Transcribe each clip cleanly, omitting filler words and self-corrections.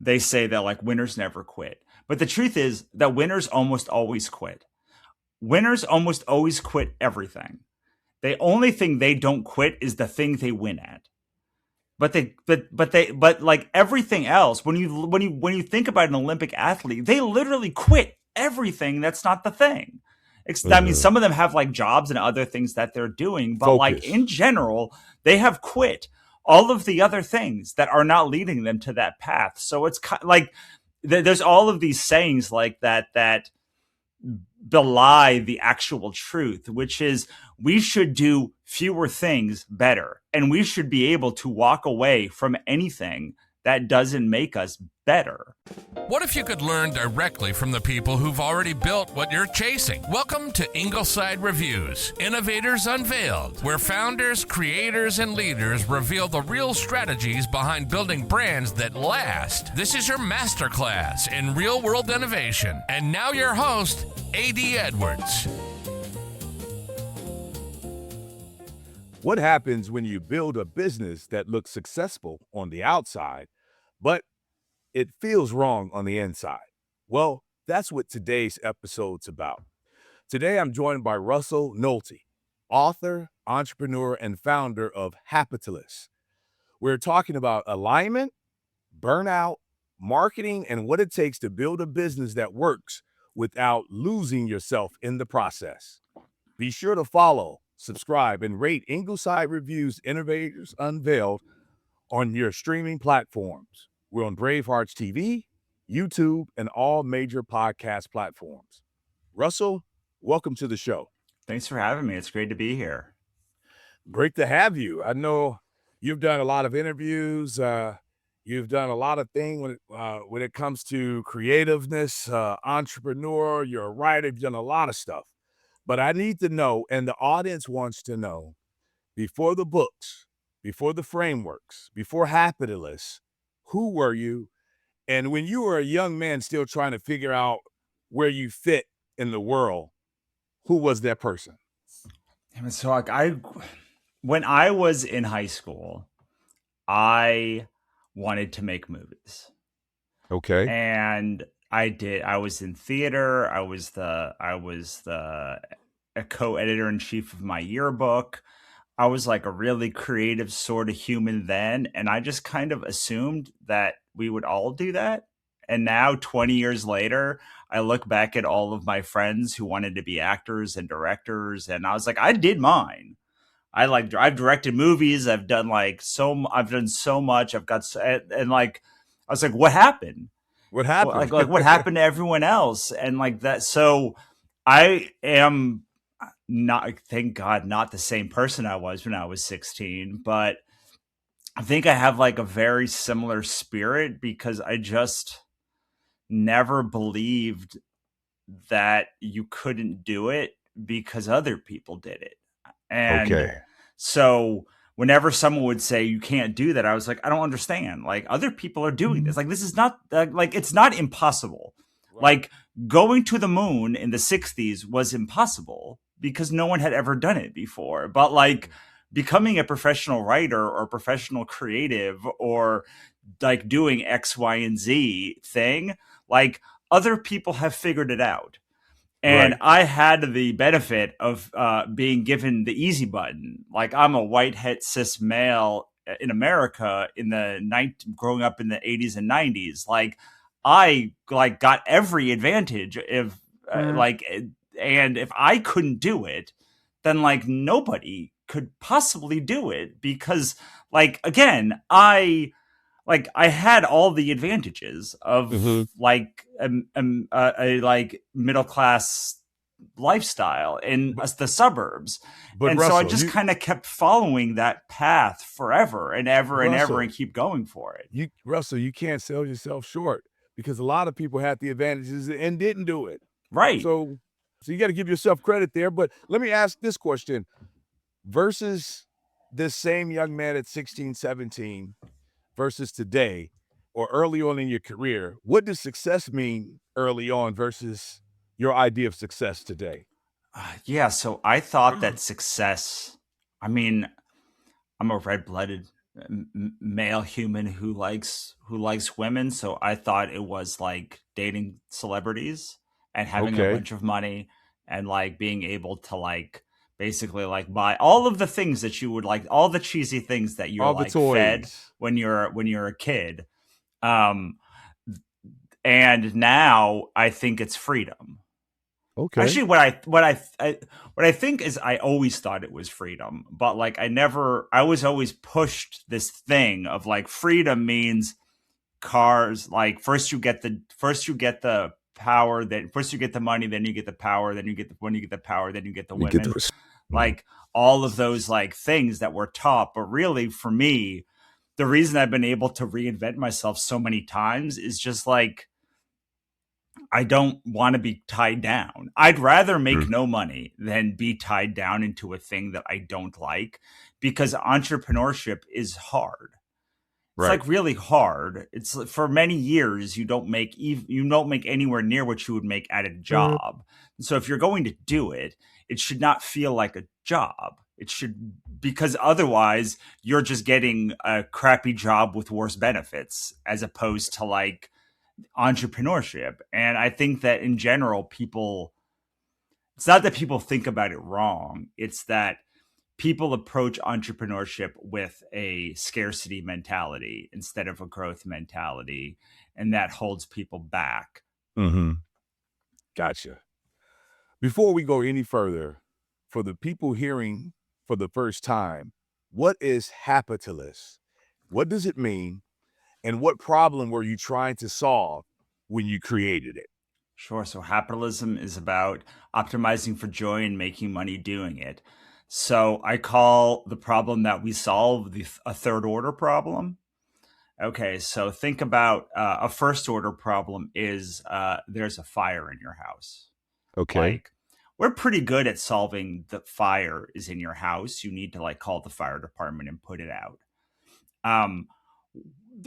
they say that like winners never quit. But the truth is that winners almost always quit. Winners almost always quit everything. The only thing they don't quit is the thing they win at. But like everything else, when you think about an Olympic athlete, they literally quit everything that's not the thing. I mean, some of them have like jobs and other things that they're doing, but like Focus. in general, they have quit all of the other things that are not leading them to that path. So it's like there's all of these sayings like that belie the actual truth, which is we should do fewer things better. And we should be able to walk away from anything that doesn't make us better. What if you could learn directly from the people who've already built what you're chasing? Welcome to Ingleside Reviews, Innovators Unveiled, where founders, creators, and leaders reveal the real strategies behind building brands that last. This is your masterclass in real-world innovation. And now your host, A.D. Edwards. What happens when you build a business that looks successful on the outside, but it feels wrong on the inside? Well, that's what today's episode's about. Today, I'm joined by Russell Nohelty, author, entrepreneur, and founder of Hapitalist. We're talking about alignment, burnout, marketing, and what it takes to build a business that works without losing yourself in the process. Be sure to follow, subscribe, and rate Ingleside Reviews Innovators Unveiled on your streaming platforms. We're on Bravehearts TV, YouTube, and all major podcast platforms. Russell, welcome to the show. Thanks for having me. It's great to be here. Great to have you. I know you've done a lot of interviews. You've done a lot of things when it comes to creativeness, entrepreneur. You're a writer. You've done a lot of stuff. But I need to know, and the audience wants to know, before the books, before the frameworks, before Hapitalist, who were you? And when you were a young man still trying to figure out where you fit in the world, who was that person? So like when I was in high school, I wanted to make movies. Okay. And I was in theater. I was a co-editor in chief of my yearbook. I was like a really creative sort of human then, and I just kind of assumed that we would all do that. And now 20 years later, I look back at all of my friends who wanted to be actors and directors, and I was like, I did mine. I've directed movies. I've done so much. I've got and like I was like, what happened? What happened? Like what happened to everyone else? And like that. So I am not, thank God, not the same person I was when I was 16, but I think I have like a very similar spirit because I just never believed that you couldn't do it because other people did it. And Okay. so whenever someone would say you can't do that, I was like, I don't understand. Like other people are doing this. Like this is not like it's not impossible. Right. Like going to the moon in the 60s was impossible because no one had ever done it before. But like becoming a professional writer or professional creative or like doing X, Y, and Z thing, like other people have figured it out. And Right. I had the benefit of being given the easy button. Like I'm a white het cis male in America growing up in the 80s and 90s. Like I like got every advantage if and if I couldn't do it, then like nobody could possibly do it because like again, I had all the advantages of like a like middle class lifestyle in the suburbs, But and Russell, so I just kind of kept following that path forever and ever and ever Russell, and keep going for it. Russell, you can't sell yourself short because a lot of people had the advantages and didn't do it. Right. So you got to give yourself credit there. But let me ask this question versus this same young man at 16, 17 versus today or early on in your career. What does success mean early on versus your idea of success today? Yeah. So I thought that success, I mean, I'm a red-blooded male human who likes women, so I thought it was like dating celebrities and having a Okay. bunch of money and like being able to like basically like buy all of the things that you would like, all the cheesy things that you're All the like fed toys. when you're a kid. Um and now I think it's freedom. Okay. Actually, what I think is I always thought it was freedom, but like I was always pushed this thing of like freedom means cars. Like first you get the power, then first you get the money, then you get the power, then you get the when you get the power, then you get the You get women. the Mhm. Like all of those like things that were taught, but really for me, the reason I've been able to reinvent myself so many times is just like I don't want to be tied down. I'd rather make Mhm. no money than be tied down into a thing that I don't like because entrepreneurship is hard. It's Right. like really hard. It's for many years you don't make anywhere near what you would make at a job. And so if you're going to do it, it should not feel like a job. It should because otherwise you're just getting a crappy job with worse benefits as opposed to like entrepreneurship. And I think that in general, it's not that people think about it wrong, it's that people approach entrepreneurship with a scarcity mentality instead of a growth mentality. And that holds people back. Mm-hmm. Gotcha. Before we go any further, for the people hearing for the first time, what is Hapitalist? What does it mean? And what problem were you trying to solve when you created it? Sure. So capitalism is about optimizing for joy and making money doing it. So I call the problem that we solve a third order problem. Okay, so think about a first order problem is there's a fire in your house. Okay. Like, we're pretty good at solving the fire is in your house. You need to like call the fire department and put it out. Um,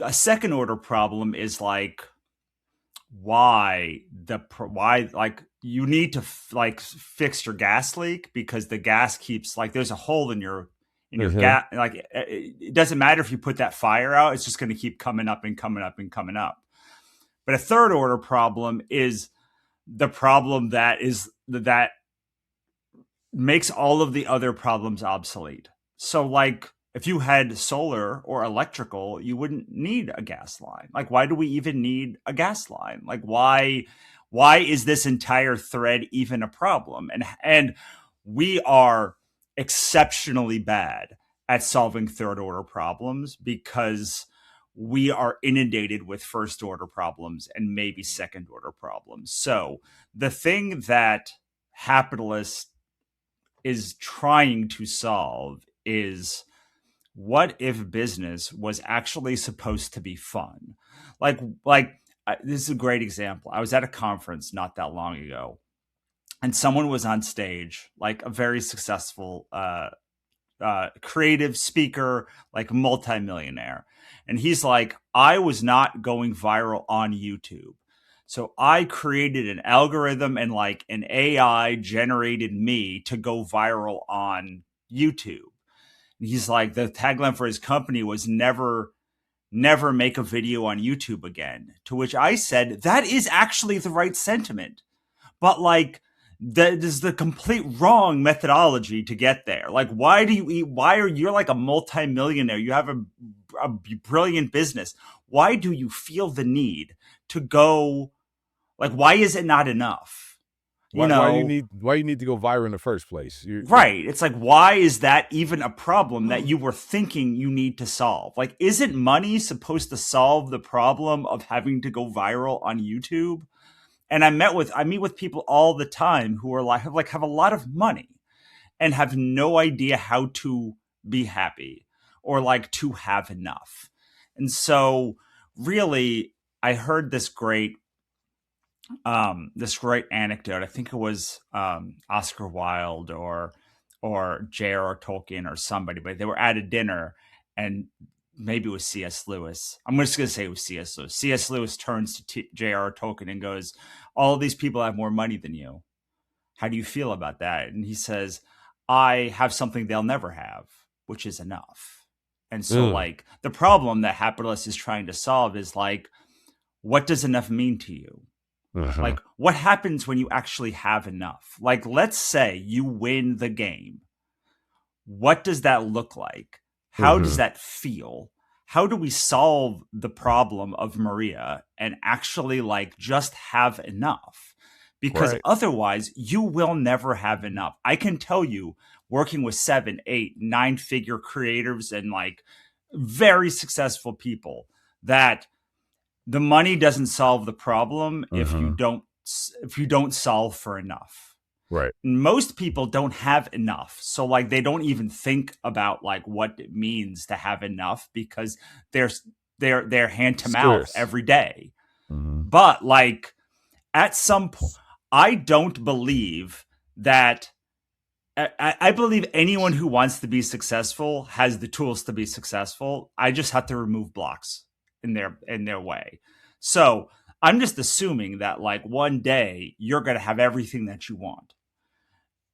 a second order problem is like why like you need to like fix your gas leak because the gas keeps like there's a hole in your Uh-huh. gas like it doesn't matter if you put that fire out, it's just going to keep coming up and coming up and coming up. But a third order problem is the problem that makes all of the other problems obsolete. So like if you had solar or electrical, you wouldn't need a gas line. Like why do we even need a gas line? Like why is this entire thread even a problem? And we are exceptionally bad at solving third order problems because we are inundated with first order problems and maybe second order problems. So the thing that Hapitalist is trying to solve is what if business was actually supposed to be fun? This is a great example. I was at a conference not that long ago, and someone was on stage, like a very successful creative speaker, like multimillionaire. And he's like, I was not going viral on YouTube. So I created an algorithm and like an AI generated me to go viral on YouTube. And he's like, the tagline for his company was never make a video on YouTube again. To which I said, that is actually the right sentiment. But like, that is the complete wrong methodology to get there. Like, why do you eat? Why are you're like a multimillionaire? You have a brilliant business. Why do you feel the need to go? Like, why is it not enough? You know, Why you need to go viral in the first place? right. It's like, why is that even a problem that you were thinking you need to solve? Like, isn't money supposed to solve the problem of having to go viral on YouTube? And I meet with people all the time who are like have a lot of money and have no idea how to be happy or like to have enough. And so really I heard this great anecdote. I think it was Oscar Wilde or J.R.R. Tolkien or somebody, but they were at a dinner and maybe it was C.S. Lewis. I'm just going to say it was C.S. Lewis. C.S. Lewis turns to J.R.R. Tolkien and goes, all of these people have more money than you. How do you feel about that? And he says, I have something they'll never have, which is enough. And so Mm. like the problem that Hapitalist is trying to solve is like, what does enough mean to you? Uh-huh. Like, what happens when you actually have enough? Like, let's say you win the game. What does that look like? How does Mm-hmm. that feel? How do we solve the problem of Maria and actually like just have enough? Because Right. otherwise, you will never have enough. I can tell you, working with 7, 8, 9 figure creators and like very successful people, that the money doesn't solve the problem Uh-huh. if you don't solve for enough. Right. Most people don't have enough, so like they don't even think about like what it means to have enough because they're they're hand to mouth Scarce. every day. Mm-hmm. But like at some point, I don't believe that. I believe anyone who wants to be successful has the tools to be successful. I just have to remove blocks in their way. So I'm just assuming that like one day you're going to have everything that you want,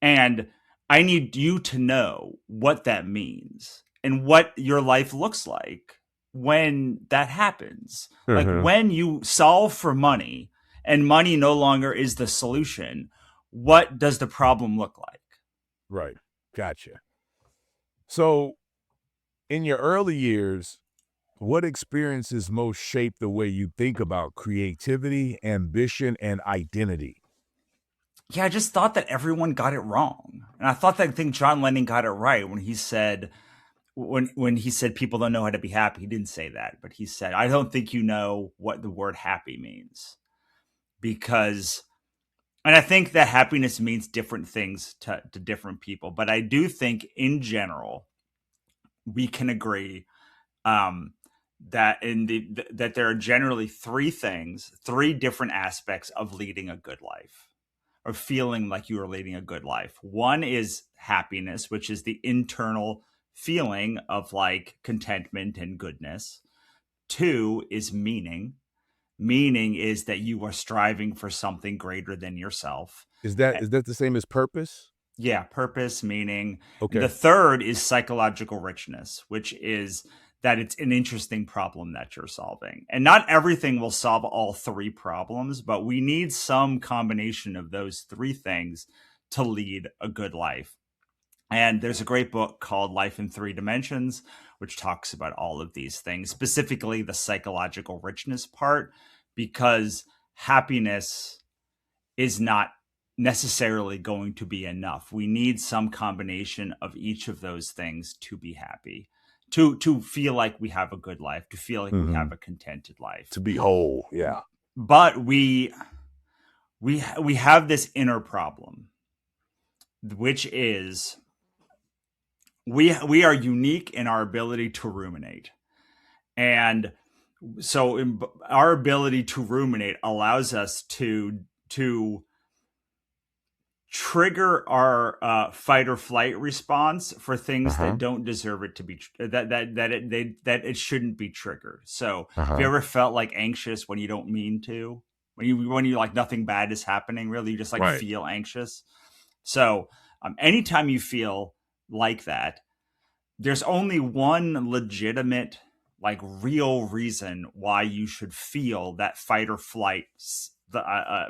and I need you to know what that means and what your life looks like when that happens. Like Uh-huh. when you solve for money and money no longer is the solution, what does the problem look like? Right. Gotcha. So, in your early years, what experiences most shape the way you think about creativity, ambition, and identity? Yeah, I just thought that everyone got it wrong. And I think John Lennon got it right when he said when he said people don't know how to be happy. He didn't say that, but he said, I don't think you know what the word happy means. Because and I think that happiness means different things to different people. But I do think in general, we can agree um, that that there are generally three different aspects of leading a good life or feeling like you are leading a good life. One is happiness, which is the internal feeling of like contentment and goodness. Two is meaning. Meaning is that you are striving for something greater than yourself. Is Uh, that the same as purpose? Yeah, purpose, meaning. And the Okay. third is psychological richness, which is that it's an interesting problem that you're solving. And not everything will solve all three problems, but we need some combination of those three things to lead a good life. And there's a great book called Life in Three Dimensions, which talks about all of these things, specifically the psychological richness part, because happiness is not necessarily going to be enough. We need some combination of each of those things to be happy, to feel like we have a good life, to feel like we Mm-hmm. have a contented life. To be whole. Yeah. But we have this inner problem, which is we are unique in our ability to ruminate. And so our ability to ruminate allows us to trigger our fight or flight response for things that Uh-huh. don't deserve it to be that it shouldn't be triggered. So, have you Uh-huh. ever felt like anxious when you don't mean to? When you like nothing bad is happening, really, you just like Right. feel anxious. So, anytime you feel like that, there's only one legitimate, like real reason why you should feel that fight or flight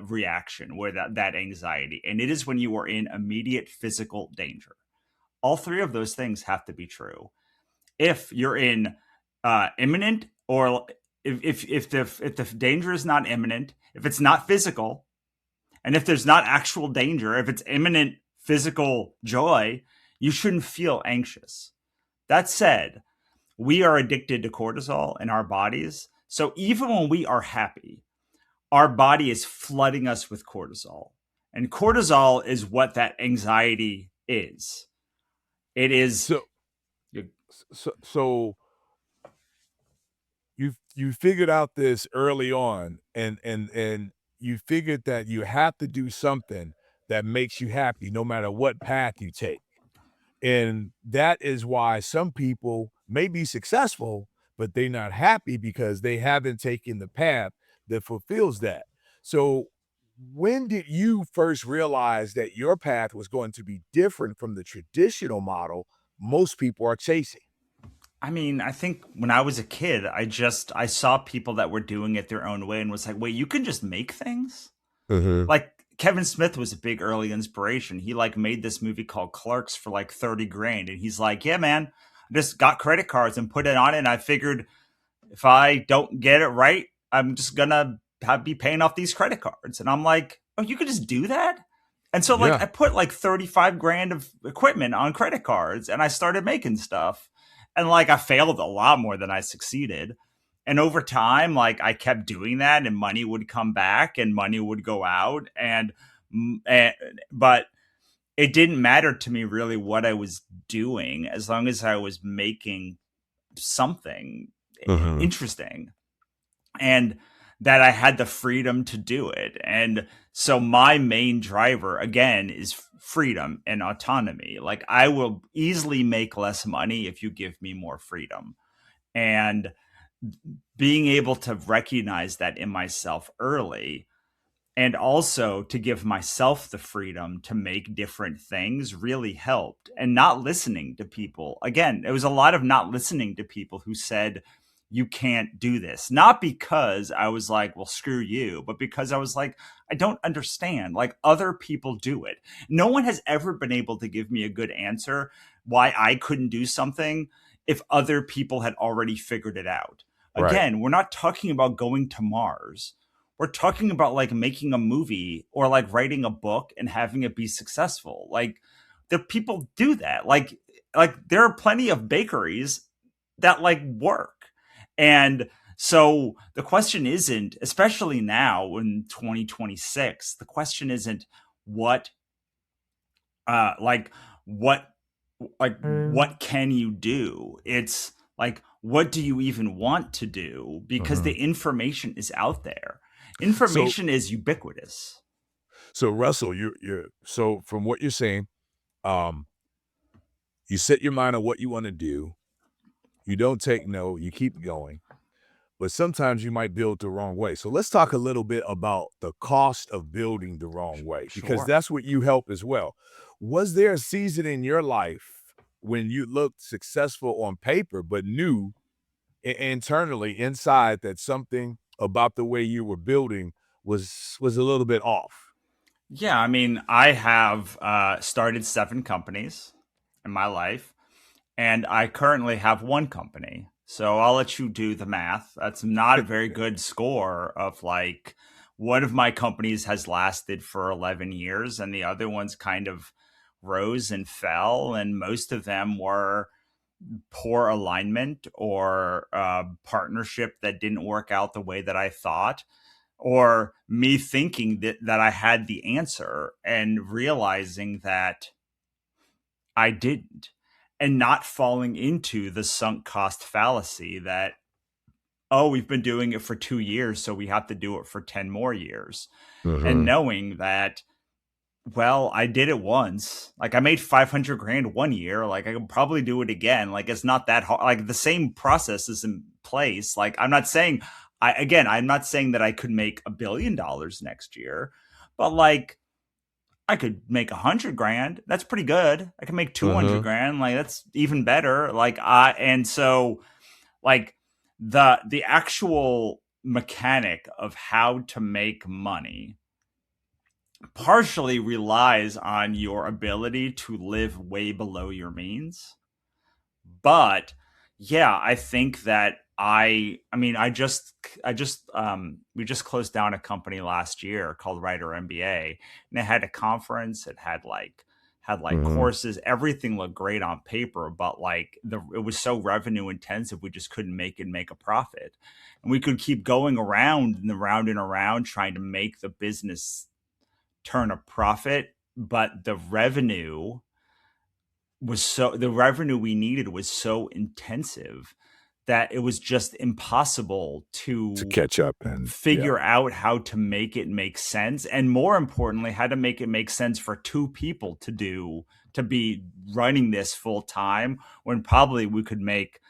reaction, where that anxiety, and it is when you are in immediate physical danger. All three of those things have to be true. If you're in imminent, or if the danger is not imminent, if it's not physical, and if there's not actual danger, if it's imminent physical joy, you shouldn't feel anxious. That said, we are addicted to cortisol in our bodies. So even when we are happy, our body is flooding us with cortisol. And cortisol is what that anxiety is. It is. So so you figured out this early on, and you figured that you have to do something that makes you happy no matter what path you take. And that is why some people may be successful, but they're not happy because they haven't taken the path that fulfills that. So, when did you first realize that your path was going to be different from the traditional model most people are chasing? I mean, I think when I was a kid, I saw people that were doing it their own way and was like, wait, you can just make things? Mm-hmm. Like Kevin Smith was a big early inspiration. He like made this movie called Clerks for like 30 grand. And he's like, yeah, man, I just got credit cards and put it on it. And I figured if I don't get it right, I'm just gonna be paying off these credit cards. And I'm like, oh, you could just do that? And so like Yeah. I put like 35 grand of equipment on credit cards and I started making stuff. And like I failed a lot more than I succeeded. And over time, like I kept doing that and money would come back and money would go out. And but it didn't matter to me really what I was doing as long as I was making something Mm-hmm. interesting and that I had the freedom to do it. And so my main driver again is freedom and autonomy. Like I will easily make less money if you give me more freedom. And being able to recognize that in myself early and also to give myself the freedom to make different things really helped. And not listening to people again, it was a lot of not listening to people who said you can't do this, not because I was like, well, screw you, but because I was like, I don't understand, like other people do it. No one has ever been able to give me a good answer why I couldn't do something if other people had already figured it out. Right. Again, we're not talking about going to Mars. We're talking about like making a movie or like writing a book and having it be successful. Like the people do that. Like there are plenty of bakeries that like work. And so the question isn't, especially now in 2026, the question isn't what like what what can you do? It's like what do you even want to do? Because Mm-hmm. the information is out there. So, Information is ubiquitous. so Russell, you're so from what you're saying, um, you set your mind on what you want to do. You don't take no. You keep going. But sometimes you might build the wrong way. So let's talk a little bit about the cost of building the wrong way, because Sure. that's what you help as well. Was there a season in your life when you looked successful on paper, but knew internally inside that something about the way you were building was a little bit off? Yeah, I mean, I have started 7 companies in my life, and I currently have one company. So I'll let you do the math. That's not a very good score of like one of my companies has lasted for 11 years and the other ones kind of rose and fell. And most of them were poor alignment or partnership that didn't work out the way that I thought, or me thinking that I had the answer and realizing that I didn't, and not falling into the sunk cost fallacy that, oh, we've been doing it for 2 years, so we have to do it for 10 more years. And Mhm. knowing that, well, I did it once. Like I made 500 grand one year. Like I could probably do it again. Like it's not that hard. Like the same process is in place. Like I'm not saying that I could make $1 billion next year, but like I could make 100 grand. That's pretty good. I can make 200 Mhm. grand. Like that's even better. And so like the actual mechanic of how to make money partially relies on your ability to live way below your means. But yeah, I think that I mean I just we just closed down a company last year called Writer MBA, and it had a conference. It had like Mhm. courses. Everything looked great on paper, but like it was so revenue intensive, we just couldn't make a profit. And we could keep going around and around trying to make the business turn a profit, but the revenue we needed was so intensive that it was just impossible To to catch up and yeah. figure out how to make it make sense, and more importantly how to make it make sense for two people to be running this full time, when probably we could make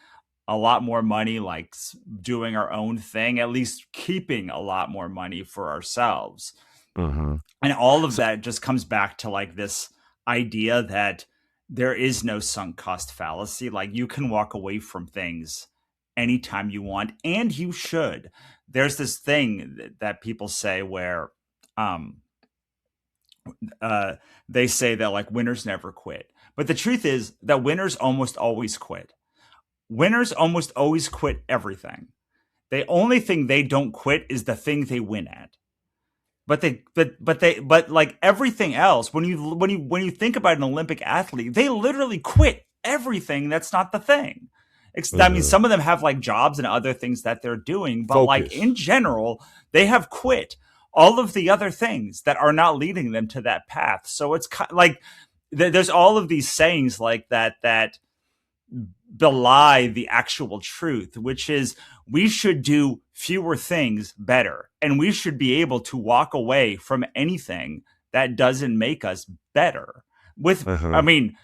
a lot more money like doing our own thing, at least keeping a lot more money for ourselves. Mhm. And all of So that just comes back to like this idea that there is no sunk cost fallacy. Like, you can walk away from things anytime you want, and you should. There's this thing that people say where um, uh, they say that like winners never quit. But the truth is that winners almost always quit. Winners almost always quit everything. The only thing they don't quit is the thing they win at. But like everything else, when you think about an Olympic athlete, they literally quit everything that's not the thing. I mean, some of them have like jobs and other things that they're doing, but like Focus. in general, they have quit all of the other things that are not leading them to that path. So it's like there's all of these sayings like that belie the actual truth, which is we should do fewer things better. And we should be able to walk away from anything that doesn't make us better. I mean,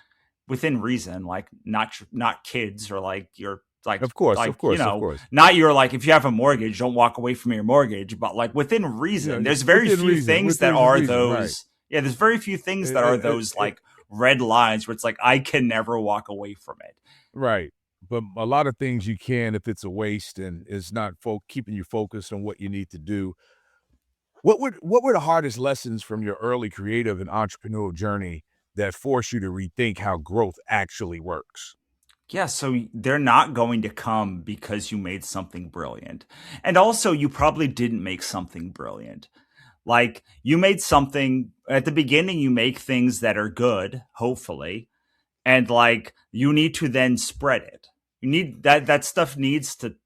within reason, like not kids or like your like Of course, of like you course, of know course. not your like if you have a mortgage, don't walk away from your mortgage, but like within reason. There's very Within few reason, things that within are reason, right? those. Yeah, there's very few things that are those It, like red lines where it's like I can never walk away from it. right. But a lot of things you can if it's a waste and it's not keeping you focused on what you need to do. What were the hardest lessons from your early creative and entrepreneurial journey that force you to rethink how growth actually works? Yeah, so they're not going to come because you made something brilliant. And also, you probably didn't make something brilliant. Like, you made something at the beginning, you make things that are good, hopefully, and like you need to then spread it. You need that stuff needs to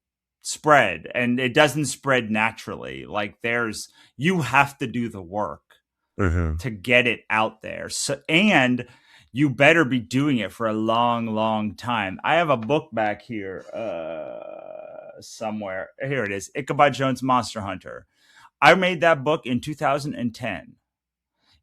spread, and it doesn't spread naturally. Like, you have to do the work to get it out there. So, and you better be doing it for a long, long time. I have a book back here somewhere. Here it is, Ichabod Jones' Monster Hunter. I made that book in 2010.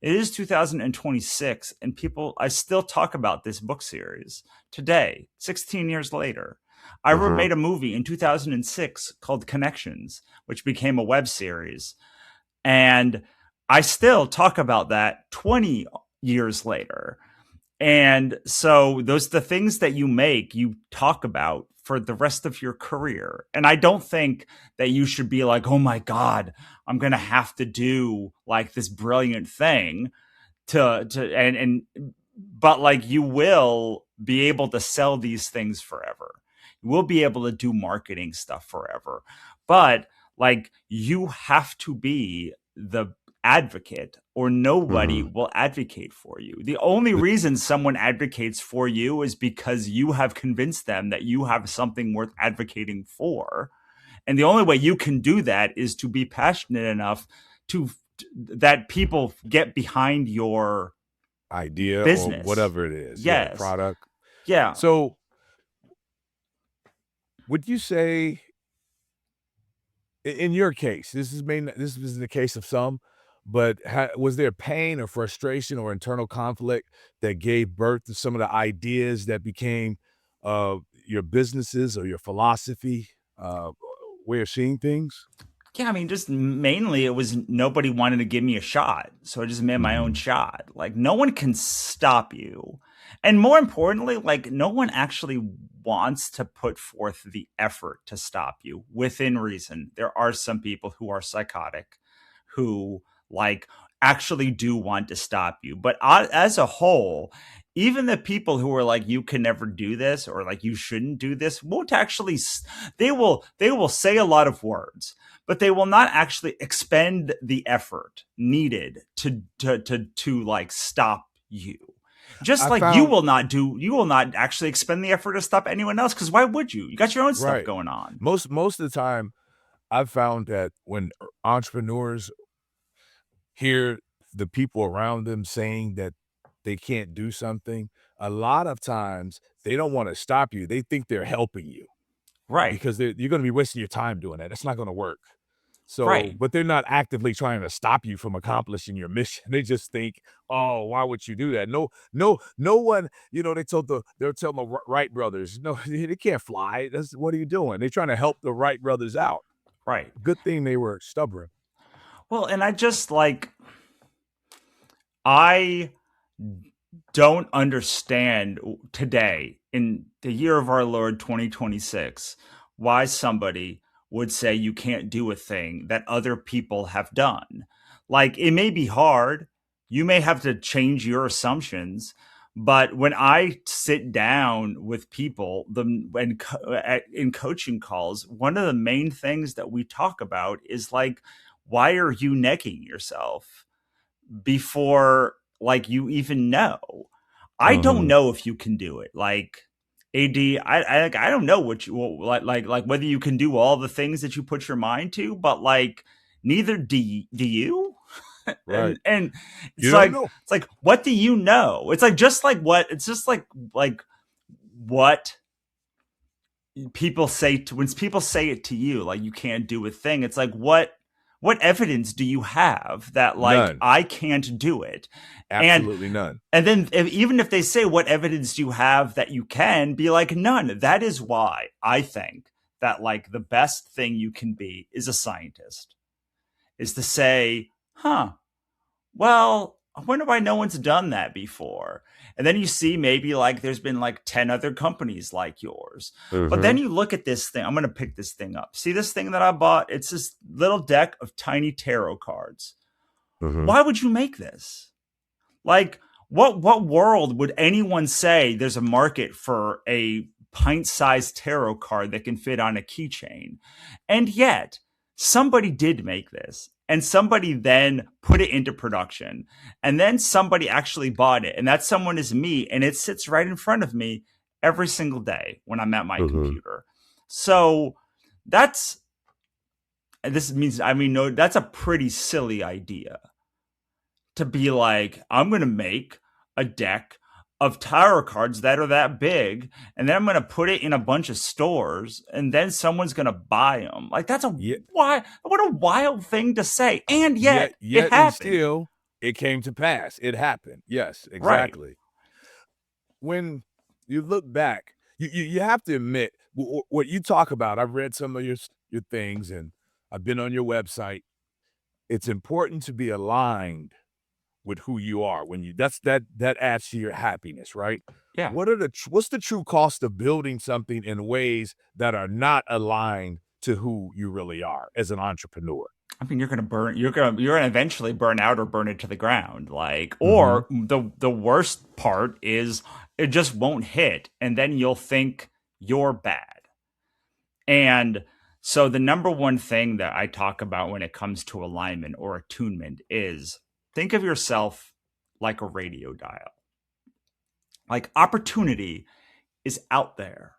It is 2026, and I still talk about this book series today, 16 years later. I made a movie in 2006 called Connections, which became a web series. And I still talk about that 20 years later. And so the things that you make, you talk about for the rest of your career. And I don't think that you should be like, oh my God, I'm going to have to do like this brilliant thing but like you will be able to sell these things forever. You will be able to do marketing stuff forever. But like you have to be the advocate or nobody will advocate for you. The only reason someone advocates for you is because you have convinced them that you have something worth advocating for. And the only way you can do that is to be passionate enough that people get behind your Idea business. or whatever it is. Yes. Yeah, product. Yeah. So would you say in your case, this is the case of some, but was there pain or frustration or internal conflict that gave birth to some of the ideas that became your businesses or your philosophy, way of seeing things? Yeah, I mean, just mainly it was nobody wanted to give me a shot. So I just made my own shot. Like, no one can stop you. And more importantly, like, no one actually wants to put forth the effort to stop you within reason. There are some people who are psychotic who, like, actually do want to stop you. But as a whole, even the people who are like, you can never do this or like, you shouldn't do this, won't actually, they will say a lot of words, but they will not actually expend the effort needed to like stop you. Just like you will not actually expend the effort to stop anyone else. Because why would you? You got your own stuff going on. Most of the time, I've found that when entrepreneurs hear the people around them saying that they can't do something, a lot of times they don't want to stop you. They think they're helping you. Right. Because you're going to be wasting your time doing that. It's not going to work. So, right. But they're not actively trying to stop you from accomplishing your mission. They just think, oh, why would you do that? No one, they're telling the Wright brothers, no, they can't fly. What are you doing? They're trying to help the Wright brothers out. Right. Good thing they were stubborn. Well, and I just like, I don't understand today, in the year of our Lord 2026, why somebody would say you can't do a thing that other people have done. Like, it may be hard, you may have to change your assumptions, but when I sit down with people in coaching calls, one of the main things that we talk about is like, why are you negging yourself before like you even know? I don't Uh-huh. know if you can do it. Like, AD, I don't know what you like whether you can do all the things that you put your mind to, but like neither do you. Right. And You don't know. it's like what do you know? It's like just like what it's just like what people say to when people say it to you, like you can't do a thing. It's like what evidence do you have that like None. I can't do it? And Absolutely none. and then even if they say what evidence do you have that you can, be like none. That is why I think that like the best thing you can be is a scientist, is to say, huh, well, I wonder why no one's done that before. And then you see maybe like there's been like 10 other companies like yours. But then Mm-hmm. you look at this thing. I'm going to pick this thing up. See this thing that I bought? It's this little deck of tiny tarot cards. Mm-hmm. Why would you make this? Like, what world would anyone say there's a market for a pint-sized tarot card that can fit on a keychain? And yet, somebody did make this, and somebody then put it into production, and then somebody actually bought it, and that someone is me, and it sits right in front of me every single day when I'm at my Mm-hmm. computer. So that's this means I mean no, that's a pretty silly idea to be like, I'm going to make a deck of tarot cards that are that big, and then I'm going to put it in a bunch of stores, and then someone's going to buy them. Like, that's Yet, what a wild thing to say. And yet, yet it yet, and happened. still, it came to pass. It happened. Yes, Right. exactly. When you look back, you have to admit what you talk about. I've read some of your things, and I've been on your website. It's important to be aligned with who you are when you that adds to your happiness, right? Yeah. What's the true cost of building something in ways that are not aligned to who you really are as an entrepreneur? I mean, you're going to eventually burn out or burn it to the ground. Like, Mm-hmm. or the worst part is it just won't hit. And then you'll think you're bad. And so the number one thing that I talk about when it comes to alignment or attunement is think of yourself like a radio dial. Like, opportunity is out there.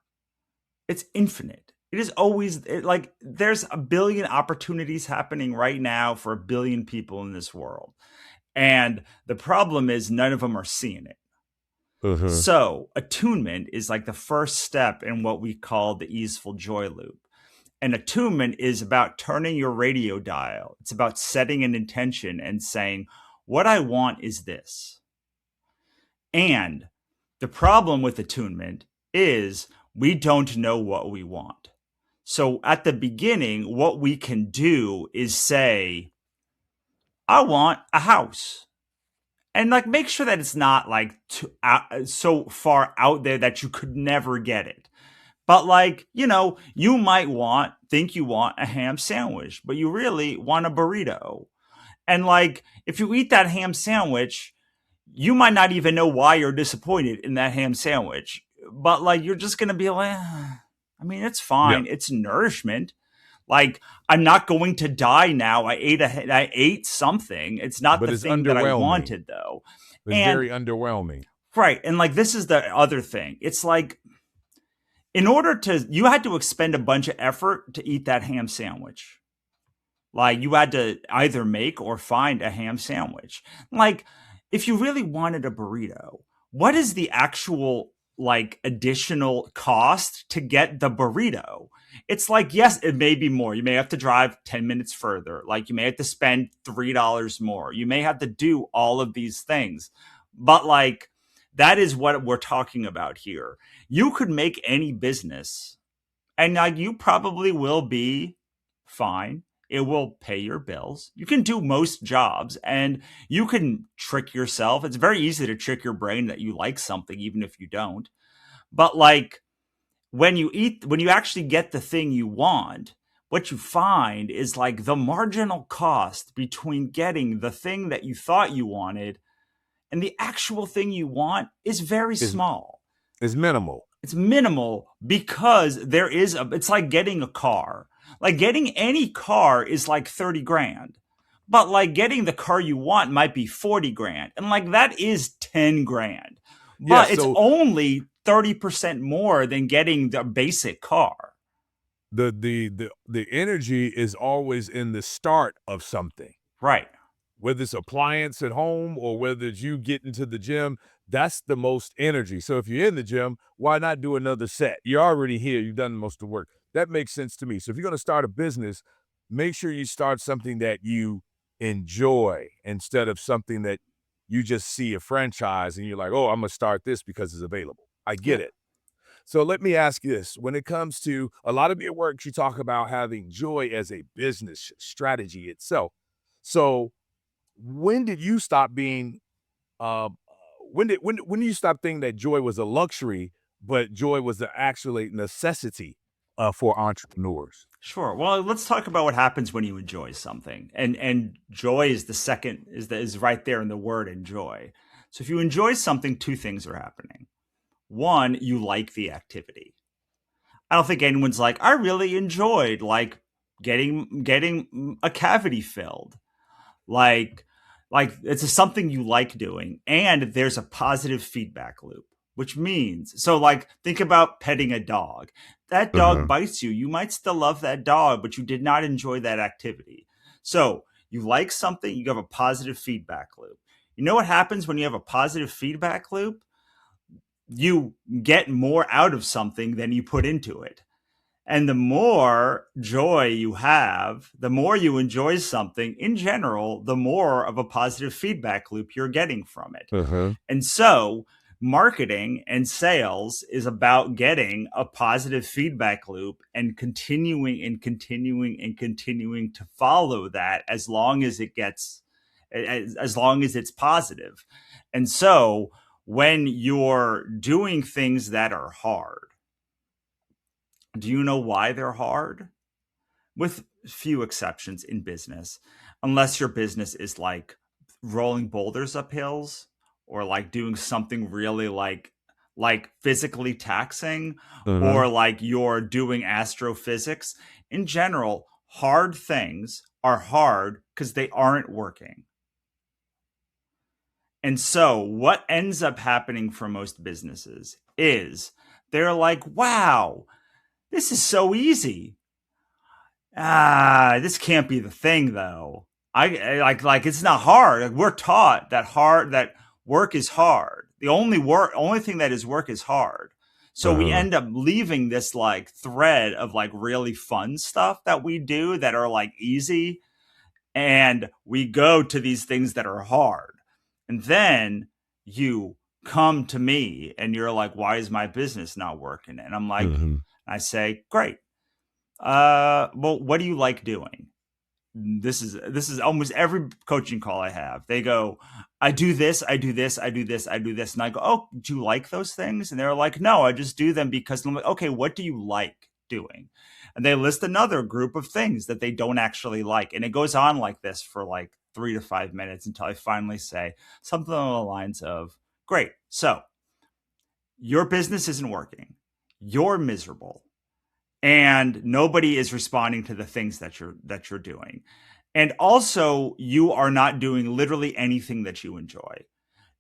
It's infinite. It is always like there's a billion opportunities happening right now for a billion people in this world. And the problem is none of them are seeing it. Mm-hmm. So, attunement is like the first step in what we call the easeful joy loop. And attunement is about turning your radio dial. It's about setting an intention and saying, what I want is this. And the problem with attunement is we don't know what we want. So at the beginning, what we can do is say, I want a house. And like make sure that it's not like so far out there that you could never get it. But like, you might think you want a ham sandwich, but you really want a burrito. And like, if you eat that ham sandwich, you might not even know why you're disappointed in that ham sandwich. But like, you're just going to be like, I mean, it's Yeah, fine. It's nourishment. Like, I'm not going to die now. I ate something. It's not but the it's thing that I underwhelming. wanted though. It's And very underwhelming. right. And like, this is the other thing. It's like, you had to expend a bunch of effort to eat that ham sandwich. Like, you had to either make or find a ham sandwich. Like, if you really wanted a burrito, what is the actual like additional cost to get the burrito? It's like, yes, it may be more. You may have to drive 10 minutes further. Like, you may have to spend $3 more. You may have to do all of these things. But like, that is what we're talking about here. You could make any business, and like, you probably will be fine. It will pay your bills. You can do most jobs and you can trick yourself. It's very easy to trick your brain that you like something, even if you don't. But like when you actually get the thing you want, what you find is like the marginal cost between getting the thing that you thought you wanted and the actual thing you want is very Is small. is minimal. It's minimal because it's like getting a car. Like getting any car is like 30 grand. But like getting the car you want might be 40 grand. And like that is 10 grand. Yeah, But it's so only 30% more than getting the basic car. the energy is always in the start of something. Right. Whether it's appliance at home or whether it's you getting to the gym, that's the most energy. So if you're in the gym, why not do another set? You're already here. You've done most of the work. That makes sense to me. So if you're going to start a business, make sure you start something that you enjoy instead of something that you just see a franchise and you're like, oh, I'm going to start this because it's available. I Yeah. get it. So let me ask you this. When it comes to a lot of your work, you talk about having joy as a business strategy itself. So when did you stop being uh, when did you stop thinking that joy was a luxury, but joy was the actually necessity for entrepreneurs? Sure. Well, let's talk about what happens when you enjoy something. And joy is the second is right there in the word enjoy. So if you enjoy something, two things are happening. One, you like the activity. I don't think anyone's like, I really enjoyed like getting a cavity filled. Like it's something you like doing, and there's a positive feedback loop, which means so like think about petting a dog. That dog Uh-huh. bites you. You might still love that dog, but you did not enjoy that activity. So you like something, you have a positive feedback loop. You know what happens when you have a positive feedback loop? You get more out of something than you put into it. And the more joy you have, the more you enjoy something in general, the more of a positive feedback loop you're getting from it. Uh-huh. And so marketing and sales is about getting a positive feedback loop and continuing and continuing and continuing to follow that as long as as long as it's positive. And so when you're doing things that are hard, do you know why they're hard? With few exceptions in business, unless your business is like rolling boulders up hills or like doing something really like physically taxing Uh-huh. or like you're doing astrophysics. In general, hard things are hard because they aren't working. And so what ends up happening for most businesses is they're like, wow, this is so easy. This can't be the thing though. Like it's not hard. Like, we're taught that work is hard. The only thing that is work is hard. So we Uh-huh. end up leaving this like thread of like really fun stuff that we do that are like easy, and we go to these things that are hard. And then you come to me and you're like, why is my business not working? And I'm like, Uh-huh. I say, great. Well, what do you like doing? This is almost every coaching call I have. They go, I do this, I do this, I do this, I do this. And I go, oh, do you like those things? And they're like, no, I just do them because I'm like, okay, what do you like doing? And they list another group of things that they don't actually like. And it goes on like this for like 3 to 5 minutes until I finally say something along the lines of, great. So your business isn't working. You're miserable and nobody is responding to the things that you're doing, and also you are not doing literally anything that you enjoy.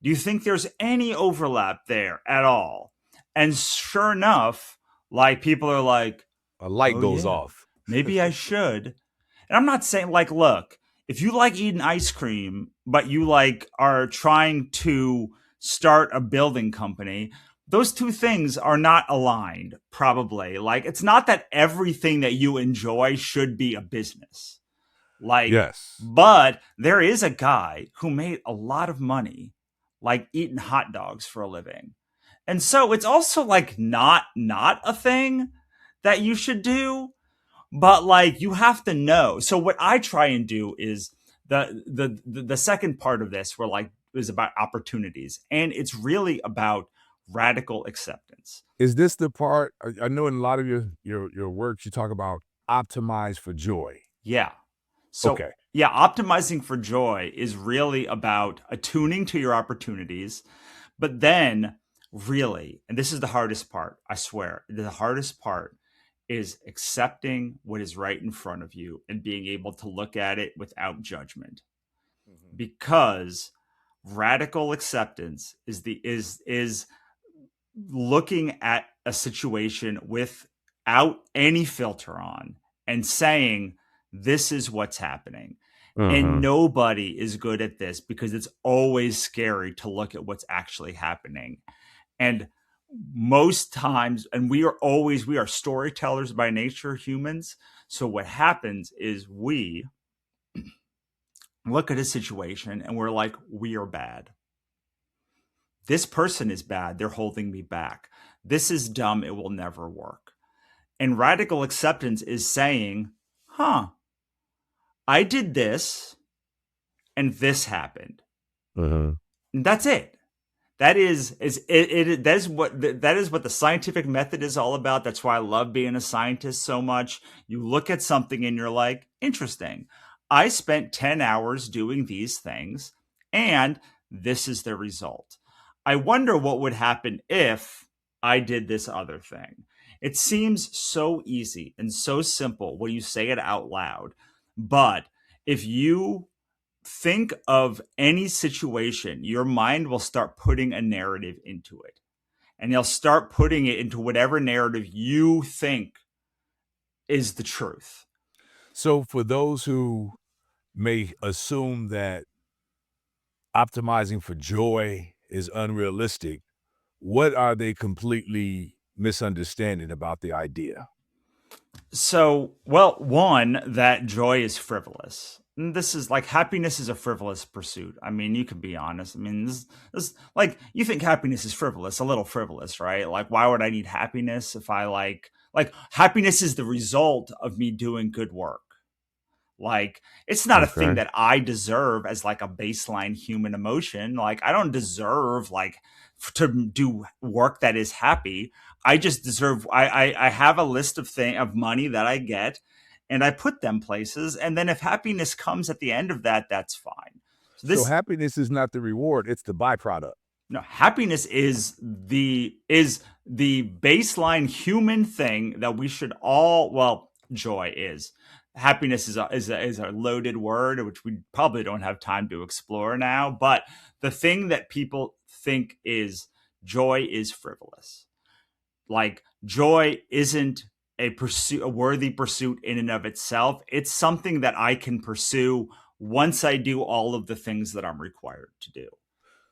Do you think there's any overlap there at all? And sure enough, like people are like, A light oh goes yeah, off. maybe I should. And I'm not saying like, look, if you like eating ice cream but you like are trying to start a building company, those two things are not aligned, probably. Like, it's not that everything that you enjoy should be a business. Like, Yes. but there is a guy who made a lot of money, like eating hot dogs for a living. And so it's also like not a thing that you should do, But like you have to know. So what I try and do is the second part of this where like is about opportunities, and it's really about radical acceptance. Is this the part I know in a lot of your works you talk about optimize for joy. Yeah. So Okay. yeah, optimizing for joy is really about attuning to your opportunities, but then really, and this is the hardest part, I swear, the hardest part is accepting what is right in front of you and being able to look at it without judgment. Mhm. Because radical acceptance is looking at a situation without any filter on and saying this is what's happening. And Uh-huh. nobody is good at this because it's always scary to look at what's actually happening. And most times, and we are storytellers by nature, humans. So what happens is we look at a situation and we're like, we are bad. This person is bad. They're holding me back. This is dumb. It will never work. And radical acceptance is saying, huh, I did this and this happened. Uh-huh. And that's it. That is what the scientific method is all about. That's why I love being a scientist so much. You look at something and you're like, interesting. I spent 10 hours doing these things and this is the result. I wonder what would happen if I did this other thing. It seems so easy and so simple when you say it out loud. But if you think of any situation, your mind will start putting a narrative into it. And you'll start putting it into whatever narrative you think is the truth. So for those who may assume that optimizing for joy is unrealistic, what are they completely misunderstanding about the idea? So, well, one, that joy is frivolous. This is like happiness is a frivolous pursuit. I mean, you can be honest. I mean, this like you think happiness is frivolous, a little frivolous, right? Like, why would I need happiness if I like happiness is the result of me doing good work. Like, it's not a thing Okay. that I deserve as like a baseline human emotion. Like, I don't deserve like to do work that is happy. I just deserve. I have a list of money that I get, and I put them places. And then if happiness comes at the end of that, that's fine. So So this happiness is not the reward, it's the byproduct. no, happiness is the baseline human thing that we should all. Well, joy is. Happiness is a loaded word, which we probably don't have time to explore now. But the thing that people think is joy is frivolous. Like joy isn't a worthy pursuit in and of itself. It's something that I can pursue once I do all of the things that I'm required to do.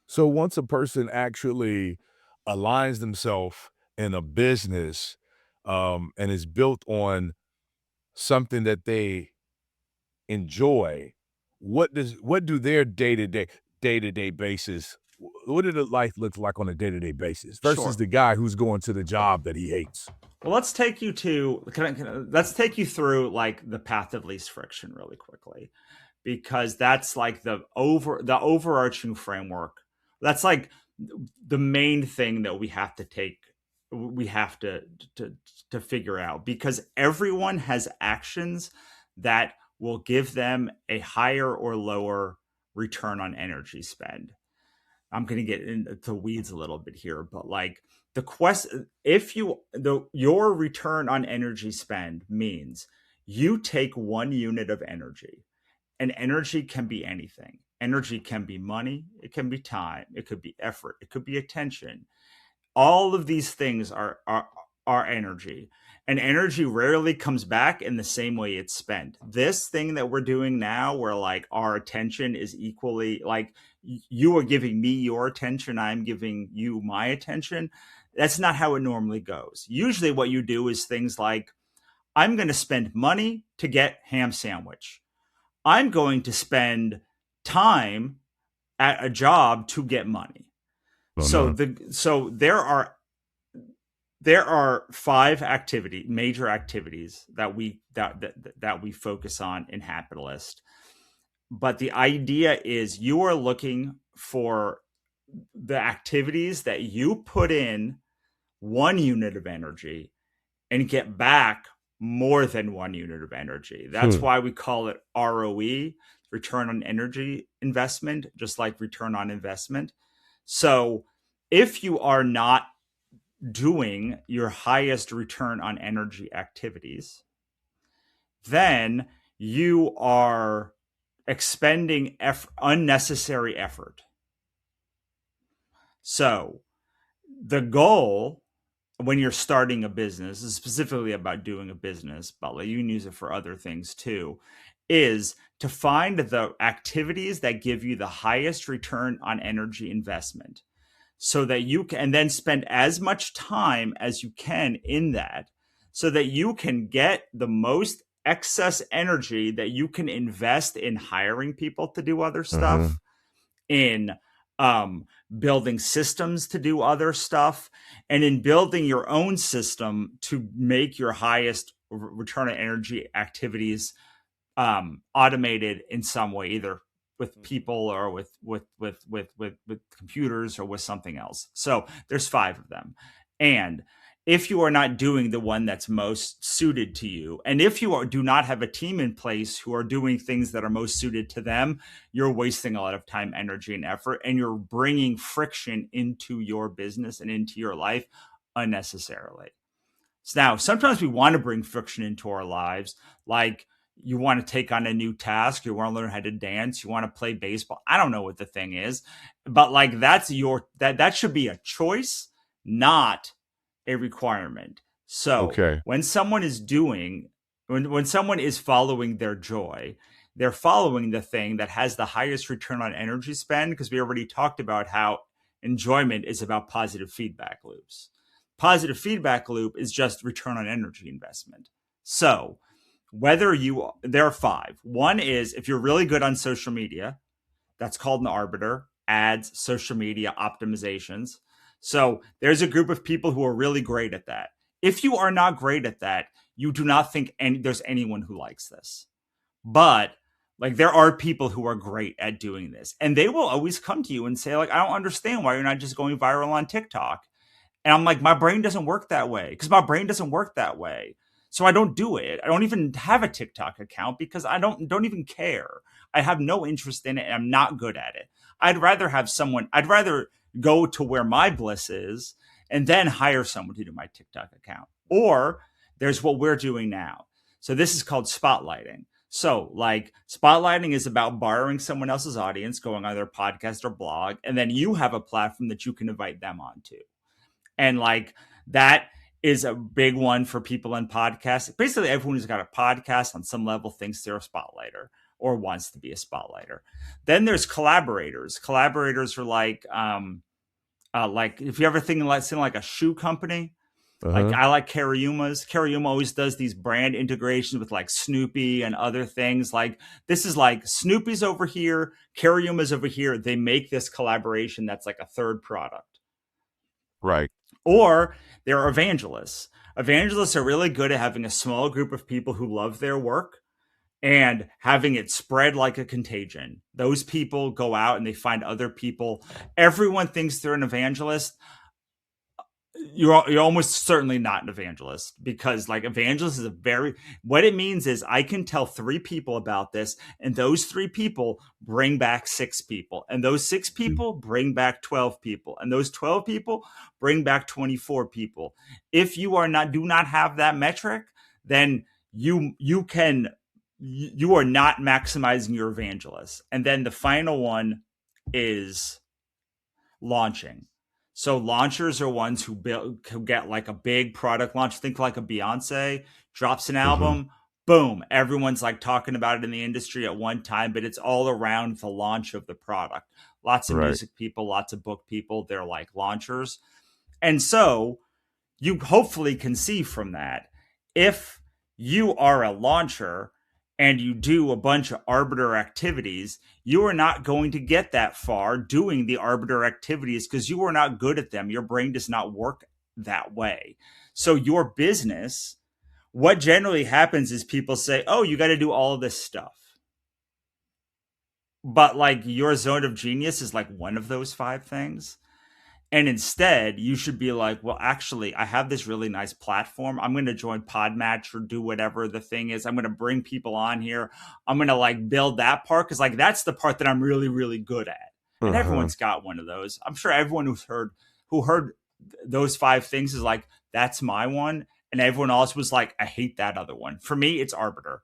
So once a person actually aligns themselves in a business and is built on something that they enjoy, what do their day-to-day basis what did the life look like on a day-to-day basis versus Sure. the guy who's going to the job that he hates? Well, let's take you through like the path of least friction really quickly, because that's like the overarching framework. That's like the main thing that we have to to figure out, because everyone has actions that will give them a higher or lower return on energy spend. I'm going to get into the weeds a little bit here, but like the quest, if you the your return on energy spend means you take 1 unit of energy, and energy can be anything. Energy can be money, it can be time, it could be effort, it could be attention. All of these things are energy, and energy rarely comes back in the same way it's spent. This thing that we're doing now, where like our attention is equally like you are giving me your attention, I'm giving you my attention, that's not how it normally goes. Usually what you do is things like, I'm going to spend money to get ham sandwich, I'm going to spend time at a job to get money. Oh, no. So there are there are 5 major activities that we focus on in Hapitalist. But the idea is you are looking for the activities that you put in 1 unit of energy and get back more than 1 unit of energy. That's why we call it ROE, return on energy investment, just like return on investment. So if you are not doing your highest return on energy activities, then you are expending unnecessary effort. So the goal when you're starting a business is specifically about doing a business, but you can use it for other things too, is to find the activities that give you the highest return on energy investment so that you can, and then spend as much time as you can in that so that you can get the most excess energy that you can invest in hiring people to do other stuff, in building systems to do other stuff, and in building your own system to make your highest return on energy activities automated in some way, either with people or with computers or with something else. So there's 5 of them. And if you are not doing the one that's most suited to you, and if you do not have a team in place who are doing things that are most suited to them, you're wasting a lot of time, energy, and effort, and you're bringing friction into your business and into your life unnecessarily. So now, sometimes we want to bring friction into our lives, like you want to take on a new task, you want to learn how to dance, you want to play baseball. I don't know what the thing is, but like that should be a choice, not a requirement. So when someone is when someone is following their joy, they're following the thing that has the highest return on energy spend, because we already talked about how enjoyment is about positive feedback loops. Positive feedback loop is just return on energy investment. So there are 5. One is if you're really good on social media, that's called an arbiter, ads, social media optimizations. So there's a group of people who are really great at that. If you are not great at that, you do not think there's anyone who likes this. But like there are people who are great at doing this, and they will always come to you and say, like, I don't understand why you're not just going viral on TikTok. And I'm like, my brain doesn't work that way, because my brain doesn't work that way. So I don't do it. I don't even have a TikTok account because I don't even care. I have no interest in it, and I'm not good at it. I'd rather go to where my bliss is and then hire someone to do my TikTok account. Or there's what we're doing now. So this is called spotlighting. So like spotlighting is about borrowing someone else's audience, going on their podcast or blog, and then you have a platform that you can invite them onto. And like that is a big one for people in podcasts. Basically, everyone who's got a podcast on some level thinks they're a spotlighter or wants to be a spotlighter. Then there's collaborators. Collaborators are like if you ever think like a shoe company, like I like Cariuma's. Cariuma always does these brand integrations with like Snoopy and other things. Like this is like Snoopy's over here, Cariuma's over here. They make this collaboration that's like a third product. Right. Or there are evangelists. Evangelists are really good at having a small group of people who love their work and having it spread like a contagion. Those people go out and they find other people. Everyone thinks they're an evangelist. You're almost certainly not an evangelist, because like evangelist is what it means is I can tell 3 people about this, and those 3 people bring back 6 people, and those 6 people bring back 12 people, and those 12 people bring back 24 people. If you do not have that metric, then you are not maximizing your evangelist. And then the final one is launching. So launchers are ones who get like a big product launch. Think like a Beyonce drops an album, boom, everyone's like talking about it in the industry at one time, but it's all around the launch of the product. Lots of music people, lots of book people, they're like launchers. And so you hopefully can see from that, if you are a launcher and you do a bunch of arbiter activities, you are not going to get that far doing the arbiter activities because you are not good at them. Your brain does not work that way. So your business, what generally happens is people say, oh, you got to do all of this stuff. But like your zone of genius is like one of those five things. And instead, you should be like, well, actually, I have this really nice platform. I'm going to join Podmatch or do whatever the thing is. I'm going to bring people on here. I'm going to like build that part because like that's the part that I'm really, really good at. And everyone's got one of those. I'm sure everyone who heard those five things is like, that's my one. And everyone else was like, I hate that other one. For me, it's Arbiter.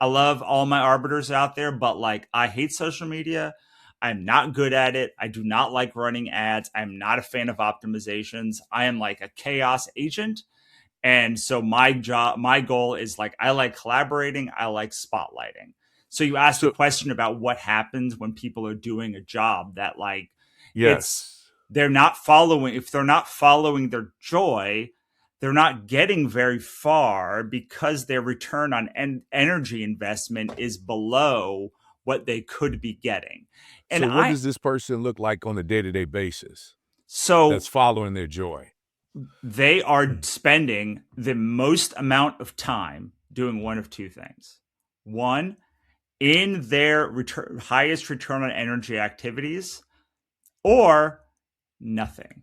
I love all my arbiters out there, but like I hate social media. I'm not good at it. I do not like running ads. I'm not a fan of optimizations. I am like a chaos agent. And so my goal is like, I like collaborating. I like spotlighting. So you asked a question about what happens when people are doing a job that like, they're not following. If they're not following their joy, they're not getting very far because their return on energy investment is below what they could be getting. And so what does this person look like on a day-to-day basis? So that's following their joy. They are spending the most amount of time doing one of two things. One, in their highest return on energy activities, or nothing.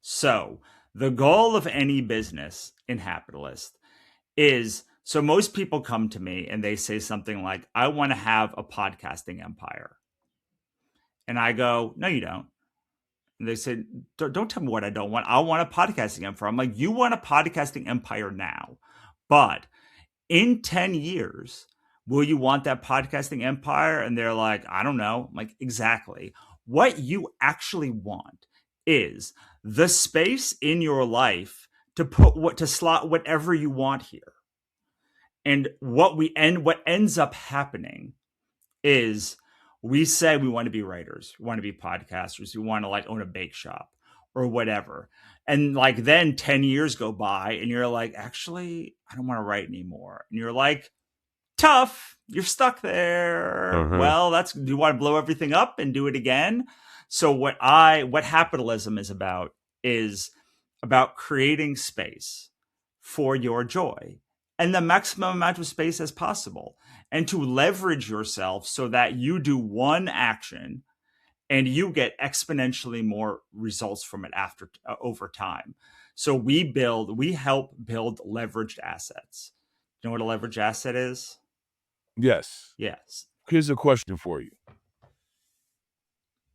So the goal of any business in Hapitalist is, so most people come to me and they say something like, I want to have a podcasting empire. And I go, no, you don't. And they said, don't tell me what I don't want. I want a podcasting empire. I'm like, you want a podcasting empire now, but in 10 years, will you want that podcasting empire? And they're like, I don't know. I'm like, exactly. What you actually want is the space in your life to slot whatever you want here. And what ends up happening is we say we want to be writers, we want to be podcasters, we want to like own a bake shop or whatever. And like then 10 years go by and you're like, actually, I don't want to write anymore. And you're like, tough, you're stuck there. Well, do you want to blow everything up and do it again? So what Hapitalist is about creating space for your joy and the maximum amount of space as possible, and to leverage yourself so that you do one action and you get exponentially more results from it over time. So we help build leveraged assets. You know what a leveraged asset is? Yes. Yes. Here's a question for you.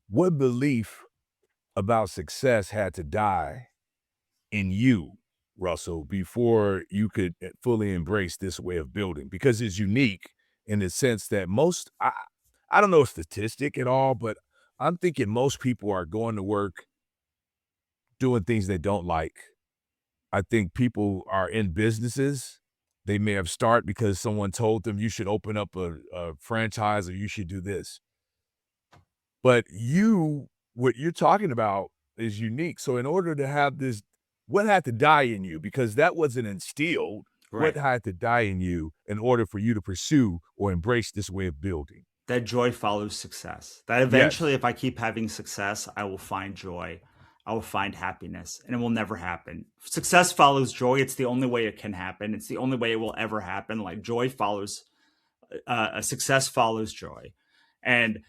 What belief about success had to die in you, Russell, before you could fully embrace this way of building? Because it's unique in the sense that I don't know a statistic at all, but I'm thinking most people are going to work doing things they don't like. I think people are in businesses. They may have started because someone told them you should open up a franchise or you should do this. But what you're talking about is unique. So in order to have this, what had to die in you? Because that wasn't instilled. Right. What had to die in you in order for you to pursue or embrace this way of building? That joy follows success. That eventually, if I keep having success, I will find joy. I will find happiness, and it will never happen. Success follows joy. It's the only way it can happen. It's the only way it will ever happen. Like success follows joy. And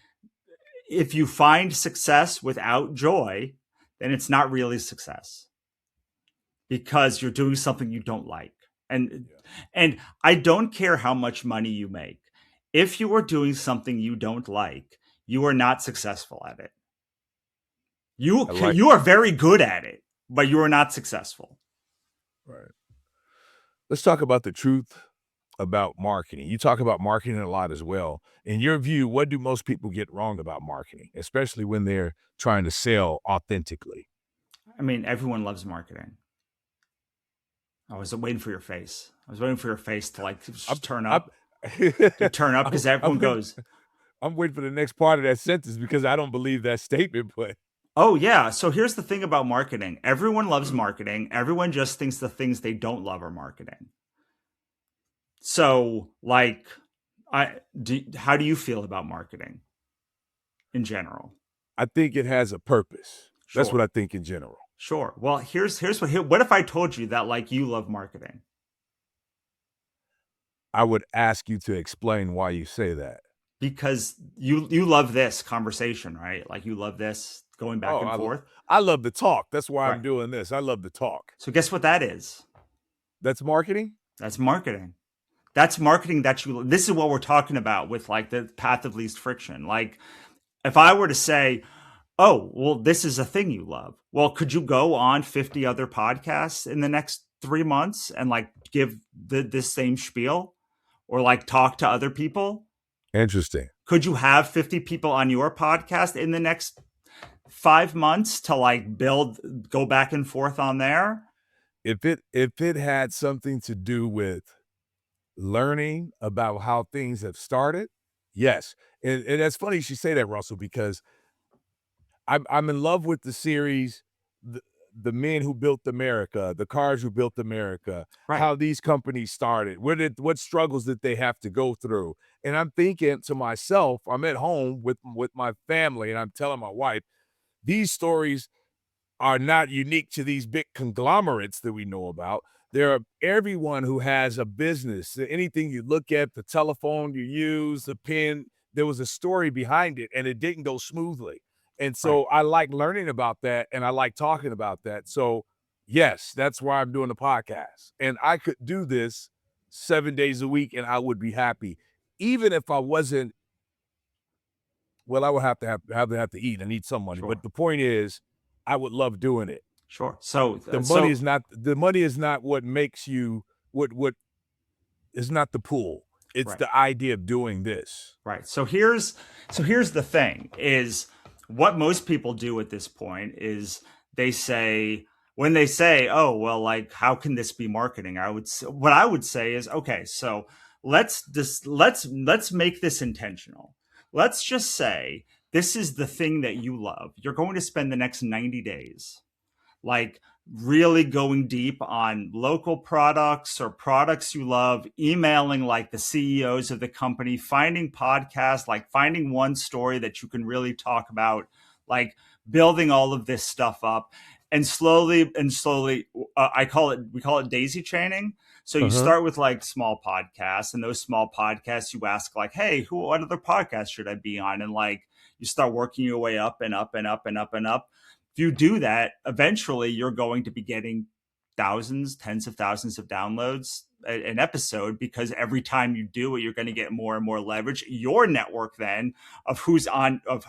if you find success without joy, then it's not really success because you're doing something you don't like. And I don't care how much money you make. If you are doing something you don't like, you are not successful at it. You are very good at it, but you are not successful. Right. Let's talk about the truth about marketing. You talk about marketing a lot as well. In your view, what do most people get wrong about marketing, especially when they're trying to sell authentically? I mean, everyone loves marketing. I was waiting for your face. I was waiting for your face to like turn up. Turn up because everyone goes. I'm waiting for the next part of that sentence because I don't believe that statement, but. Oh, yeah. So here's the thing about marketing. Everyone loves marketing. Everyone just thinks the things they don't love are marketing. So, like, how do you feel about marketing in general? I think it has a purpose. Sure. That's what I think in general. Sure. Well, what if I told you that like you love marketing? I would ask you to explain why you say that. Because you love this conversation, right? Like you love this going back Oh, and forth. I love to talk. That's why I'm Right. doing this. I love to talk. So guess what that is? That's marketing? That's marketing. That's marketing that you this is what we're talking about with like the path of least friction. Like if I were to say, "Oh, well this is a thing you love." Well, could you go on 50 other podcasts in the next 3 months and like give this same spiel or like talk to other people? Interesting. Could you have 50 people on your podcast in the next 5 months to like go back and forth on there? If it had something to do with learning about how things have started, yes. And that's funny you should say that, Russell, because I'm in love with the series, the the men who built America, the cars who built America, Right. how these companies started, what struggles did they have to go through? And I'm thinking to myself, I'm at home with my family, and I'm telling my wife, these stories are not unique to these big conglomerates that we know about. There are everyone who has a business. Anything you look at, the telephone you use, the pen, there was a story behind it, and it didn't go smoothly. And Right. so I like learning about that, and I like talking about that. So, yes, that's why I'm doing the podcast. And I could do this 7 days a week, and I would be happy. Even if I wasn't, well, I would have to eat. I need some money. But Sure. the point is, I would love doing it. Sure. So The money is not what makes you what is not the pool. It's right. the idea of doing this. Right. So here's the thing is what most people do at this point is they say when they say, "Oh, well like how can this be marketing?" What I would say is, "Okay, so let's make this intentional. Let's just say this is the thing that you love. You're going to spend the next 90 days like really going deep on local products or products you love, emailing like the CEOs of the company, finding podcasts, like finding one story that you can really talk about, like building all of this stuff up and slowly we call it daisy chaining. So you Uh-huh. start with like small podcasts, and those small what other podcasts should I be on? And like you start working your way up and up and up and up and up. If you do that, eventually you're going to be getting thousands, tens of thousands of downloads an episode, because every time you do it, you're going to get more and more leverage. Your network then of who's on of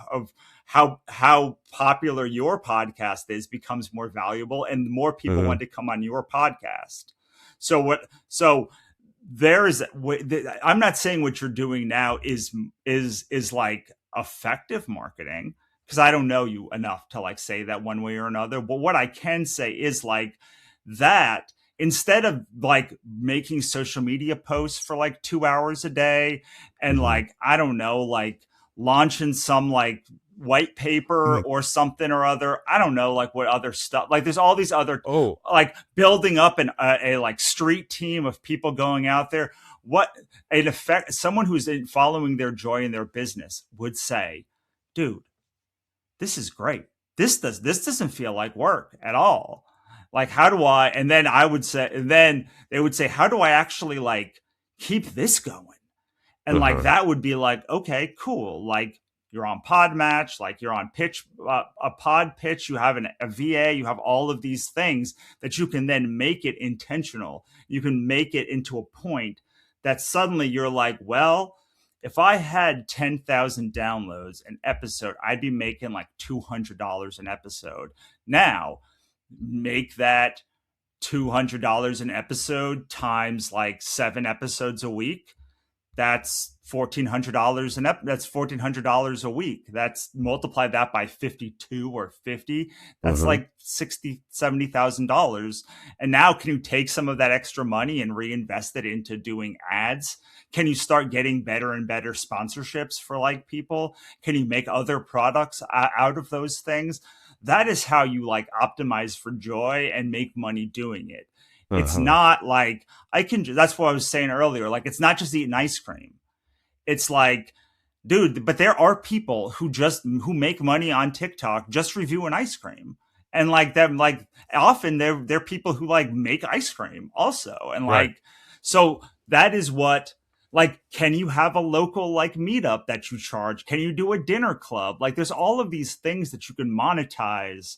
how popular your podcast is becomes more valuable, and more people Uh-huh. want to come on your podcast. So there's I'm not saying what you're doing now is like effective marketing, because I don't know you enough to like say that one way or another. But what I can say is like that instead of like making social media posts for like 2 hours a day and Mhm. like, I don't know, like launching some like white paper Mhm. or something or other. I don't know, like what other stuff, like there's all these other, Oh, like building up a like street team of people going out there. What an effect someone who's following their joy in their business would say, dude, this is great. This doesn't feel like work at all. Like how do I and then I would say and then they would say, how do I actually like keep this going? And like uh-huh. that would be like, okay, cool. Like you're on Pod Match, like you're on Pitch, a Pod Pitch. You have a VA. You have all of these things that you can then make it intentional. You can make it into a point that suddenly you're like, well, if I had 10,000 downloads an episode, I'd be making like $200 an episode. Now, make that $200 an episode times like 7 episodes a week. That's $1,400 that's $1,400 a week. That's multiply that by 52 or 50. That's Uh-huh. like 60, $70,000. And now can you take some of that extra money and reinvest it into doing ads? Can you start getting better and better sponsorships for like people? Can you make other products out of those things? That is how you like optimize for joy and make money doing it. It's Uh-huh. not like that's what I was saying earlier. Like, it's not just eating ice cream. It's like, dude, but there are people who make money on TikTok just reviewing ice cream. And like them, like often they're people who like make ice cream also. And Right. like, so that is what, like, can you have a local like meetup that you charge? Can you do a dinner club? Like there's all of these things that you can monetize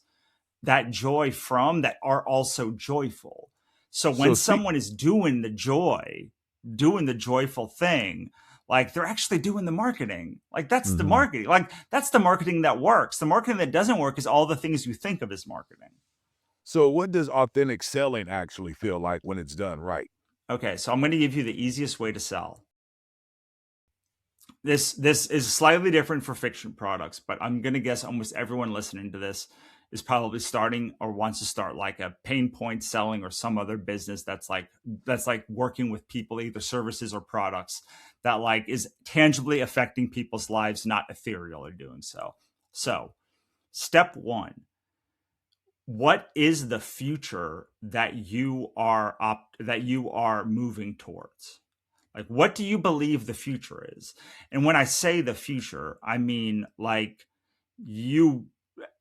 that joy from that are also joyful. So when So speak. someone is doing the joy, doing the joyful thing, like they're actually doing the marketing. Like that's the Mhm. marketing. Like that's the marketing that works. The marketing that doesn't work is all the things you think of as marketing. So what does authentic selling actually feel like when it's done right? Okay, so I'm going to give you the easiest way to sell. This is slightly different for fiction products, but I'm going to guess almost everyone listening to this is probably starting or wants to start like a pain point selling or some other business that's like working with people, either services or products that like is tangibly affecting people's lives, not ethereal or doing so. So, step 1, what is the future that you are moving towards? Like, what do you believe the future is? And when I say the future, I mean like you,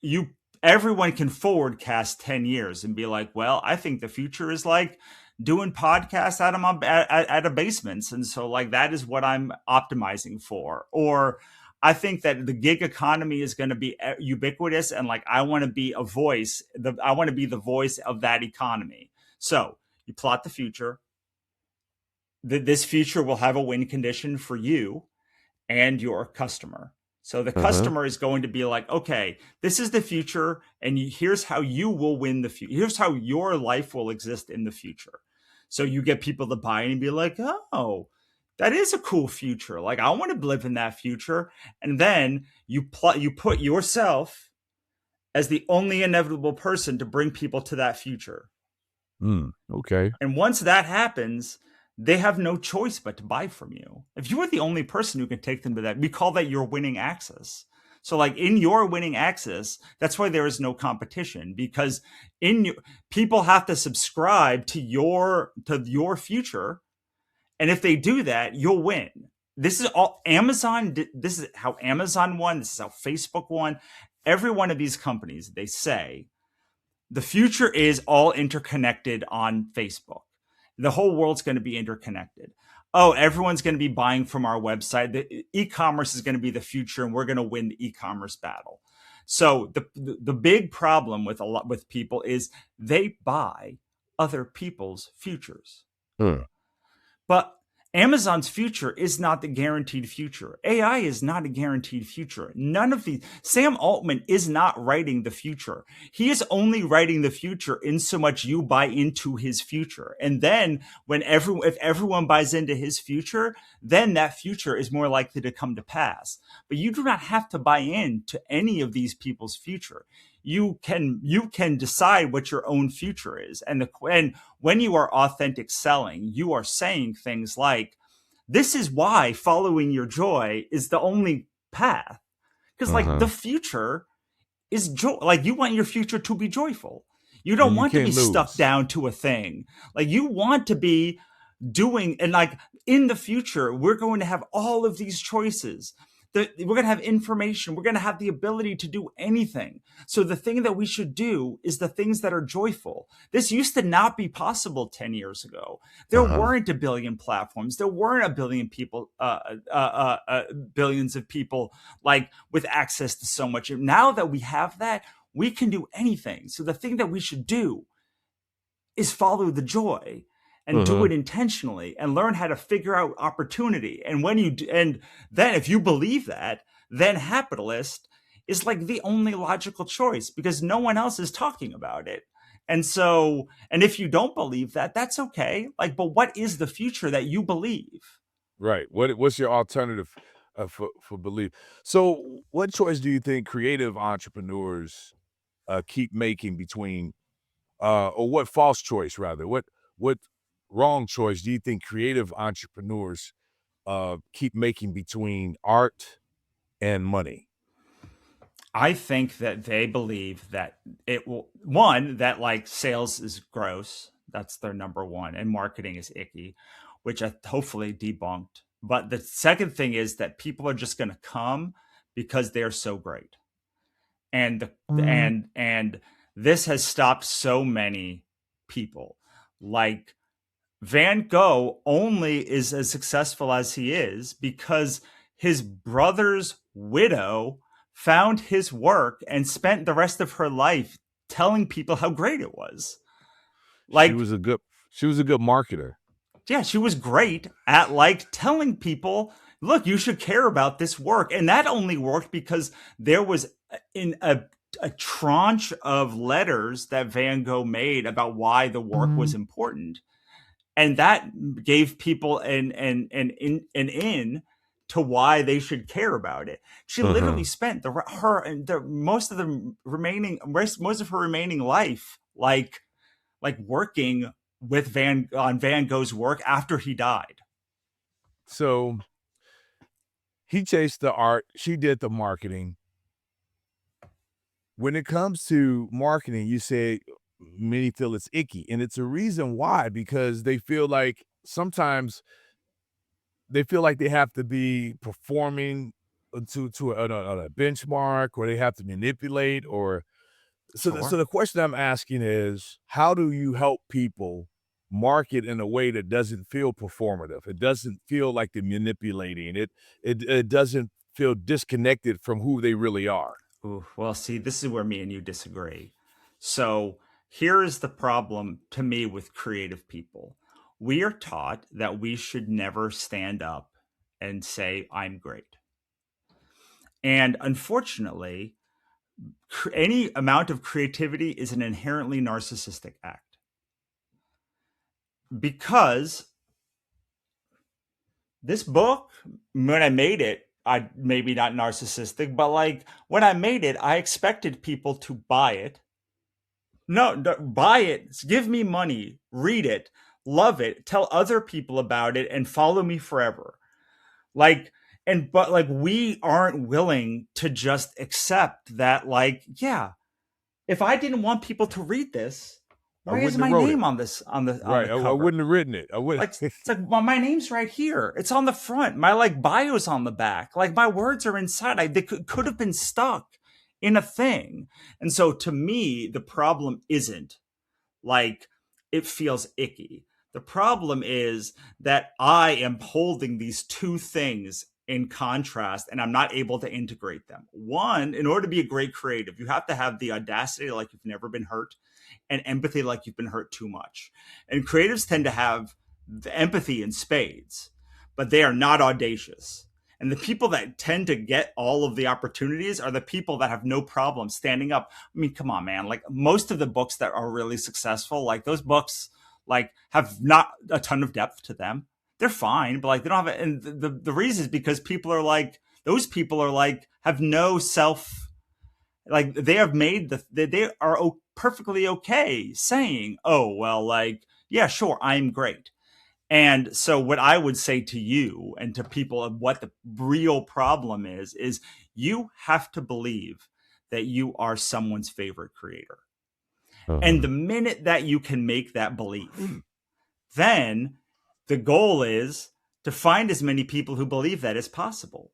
you, everyone can forward cast 10 years and be like, well, I think the future is like doing podcasts out of my out of basements, and so like that is what I'm optimizing for. Or I think that the gig economy is going to be ubiquitous, and like I want to be a voice. I want to be the voice of that economy. So you plot the future. This future will have a win condition for you and your customer. So the Uh-huh. customer is going to be like, okay, this is the future, and here's how you will win the future. Here's how your life will exist in the future. So you get people to buy and be like, oh, that is a cool future. Like I want to live in that future. And then you put yourself as the only inevitable person to bring people to that future. Okay. And once that happens, they have no choice but to buy from you. If you are the only person who can take them to that, we call that your winning access. So like in your winning access, that's why there is no competition, because people have to subscribe to your future. And if they do that, you'll win. This is all Amazon. This is how Amazon won. This is how Facebook won. Every one of these companies, they say the future is all interconnected on Facebook. The whole world's going to be interconnected. Oh, everyone's going to be buying from our website. The e-commerce is going to be the future, and we're going to win the e-commerce battle. So the big problem with people is they buy other people's futures. Huh. But Amazon's future is not the guaranteed future. AI is not a guaranteed future. None of these. Sam Altman is not writing the future. He is only writing the future in so much you buy into his future. And then if everyone buys into his future, then that future is more likely to come to pass. But you do not have to buy into any of these people's future. You can decide what your own future is. And when you are authentic selling, you are saying things like, this is why following your joy is the only path. Because like Uh-huh. the future is joy. Like you want your future to be joyful. You don't And you want to be can't stuck lose. down to a thing. Like you want to be doing, and like in the future, we're going to have all of these choices. We're going to have information. We're going to have the ability to do anything. So the thing that we should do is the things that are joyful. This used to not be possible 10 years ago. There Uh-huh. weren't a billion platforms. There weren't a billion people, billions of people like with access to so much. Now that we have that, we can do anything. So the thing that we should do is follow the joy and do Uh-huh. it intentionally and learn how to figure out opportunity. And when you do, and then if you believe that, then Hapitalist is like the only logical choice because no one else is talking about it. And so, and if you don't believe that, that's okay. Like, but what is the future that you believe? Right. What's your alternative for belief? So what choice do you think creative entrepreneurs keep making between or what false choice rather? What wrong choice do you think creative entrepreneurs keep making between art and money? I think that they believe that it will, one, that like sales is gross. That's their number one. And marketing is icky, which I hopefully debunked. But the second thing is that people are just going to come because they're so great. And the, and this has stopped so many people. Like Van Gogh only is as successful as he is because his brother's widow found his work and spent the rest of her life telling people how great it was. She Like, was a good marketer. yeah, she was great at like telling people, look, you should care about this work. And that only worked because there was in a tranche of letters that Van Gogh made about why the work was important. And that gave people an in to why they should care about it. She literally spent most of her remaining life like working with Van Gogh's work after he died. So he chased the art, she did the marketing. When it comes to marketing, you say many feel it's icky, and it's a reason why, because they feel like sometimes they feel like they have to be performing to a benchmark, or they have to manipulate, or so Sure. the question I'm asking is, how do you help people market in a way that doesn't feel performative? It doesn't feel like they're manipulating. It doesn't feel disconnected from who they really are. Ooh, well, see, this is where me and you disagree. So here is the problem to me with creative people. We are taught that we should never stand up and say, I'm great. And unfortunately, any amount of creativity is an inherently narcissistic act because this book, when I made it, I maybe not narcissistic, but like when I made it, I expected people to buy it. No, buy it, give me money, read it, love it, tell other people about it, and follow me forever. Like, but like we aren't willing to just accept that, like, yeah, if I didn't want people to read this, I why is wouldn't have my wrote it. name on this on the Right. I cover? wouldn't have written it. I wouldn't. Like it's like, well, my name's right here. It's on the front. My like bio's on the back. Like my words are inside. They could have been stuck in a thing. And so to me, the problem isn't like it feels icky. The problem is that I am holding these two things in contrast and I'm not able to integrate them. One, in order to be a great creative, you have to have the audacity like you've never been hurt and empathy like you've been hurt too much. And creatives tend to have the empathy in spades, but they are not audacious. And the people that tend to get all of the opportunities are the people that have no problem standing up. I mean, come on, man. Like most of the books that are really successful, like those books, like have not a ton of depth to them. They're fine, but like they don't have it. And the reason is because people are like, those people are like, have no self, like they have made they are perfectly okay saying, oh, well, like, yeah, sure, I'm great. And so what I would say to you and to people of what the real problem is you have to believe that you are someone's favorite creator. And the minute that you can make that belief, then the goal is to find as many people who believe that as possible.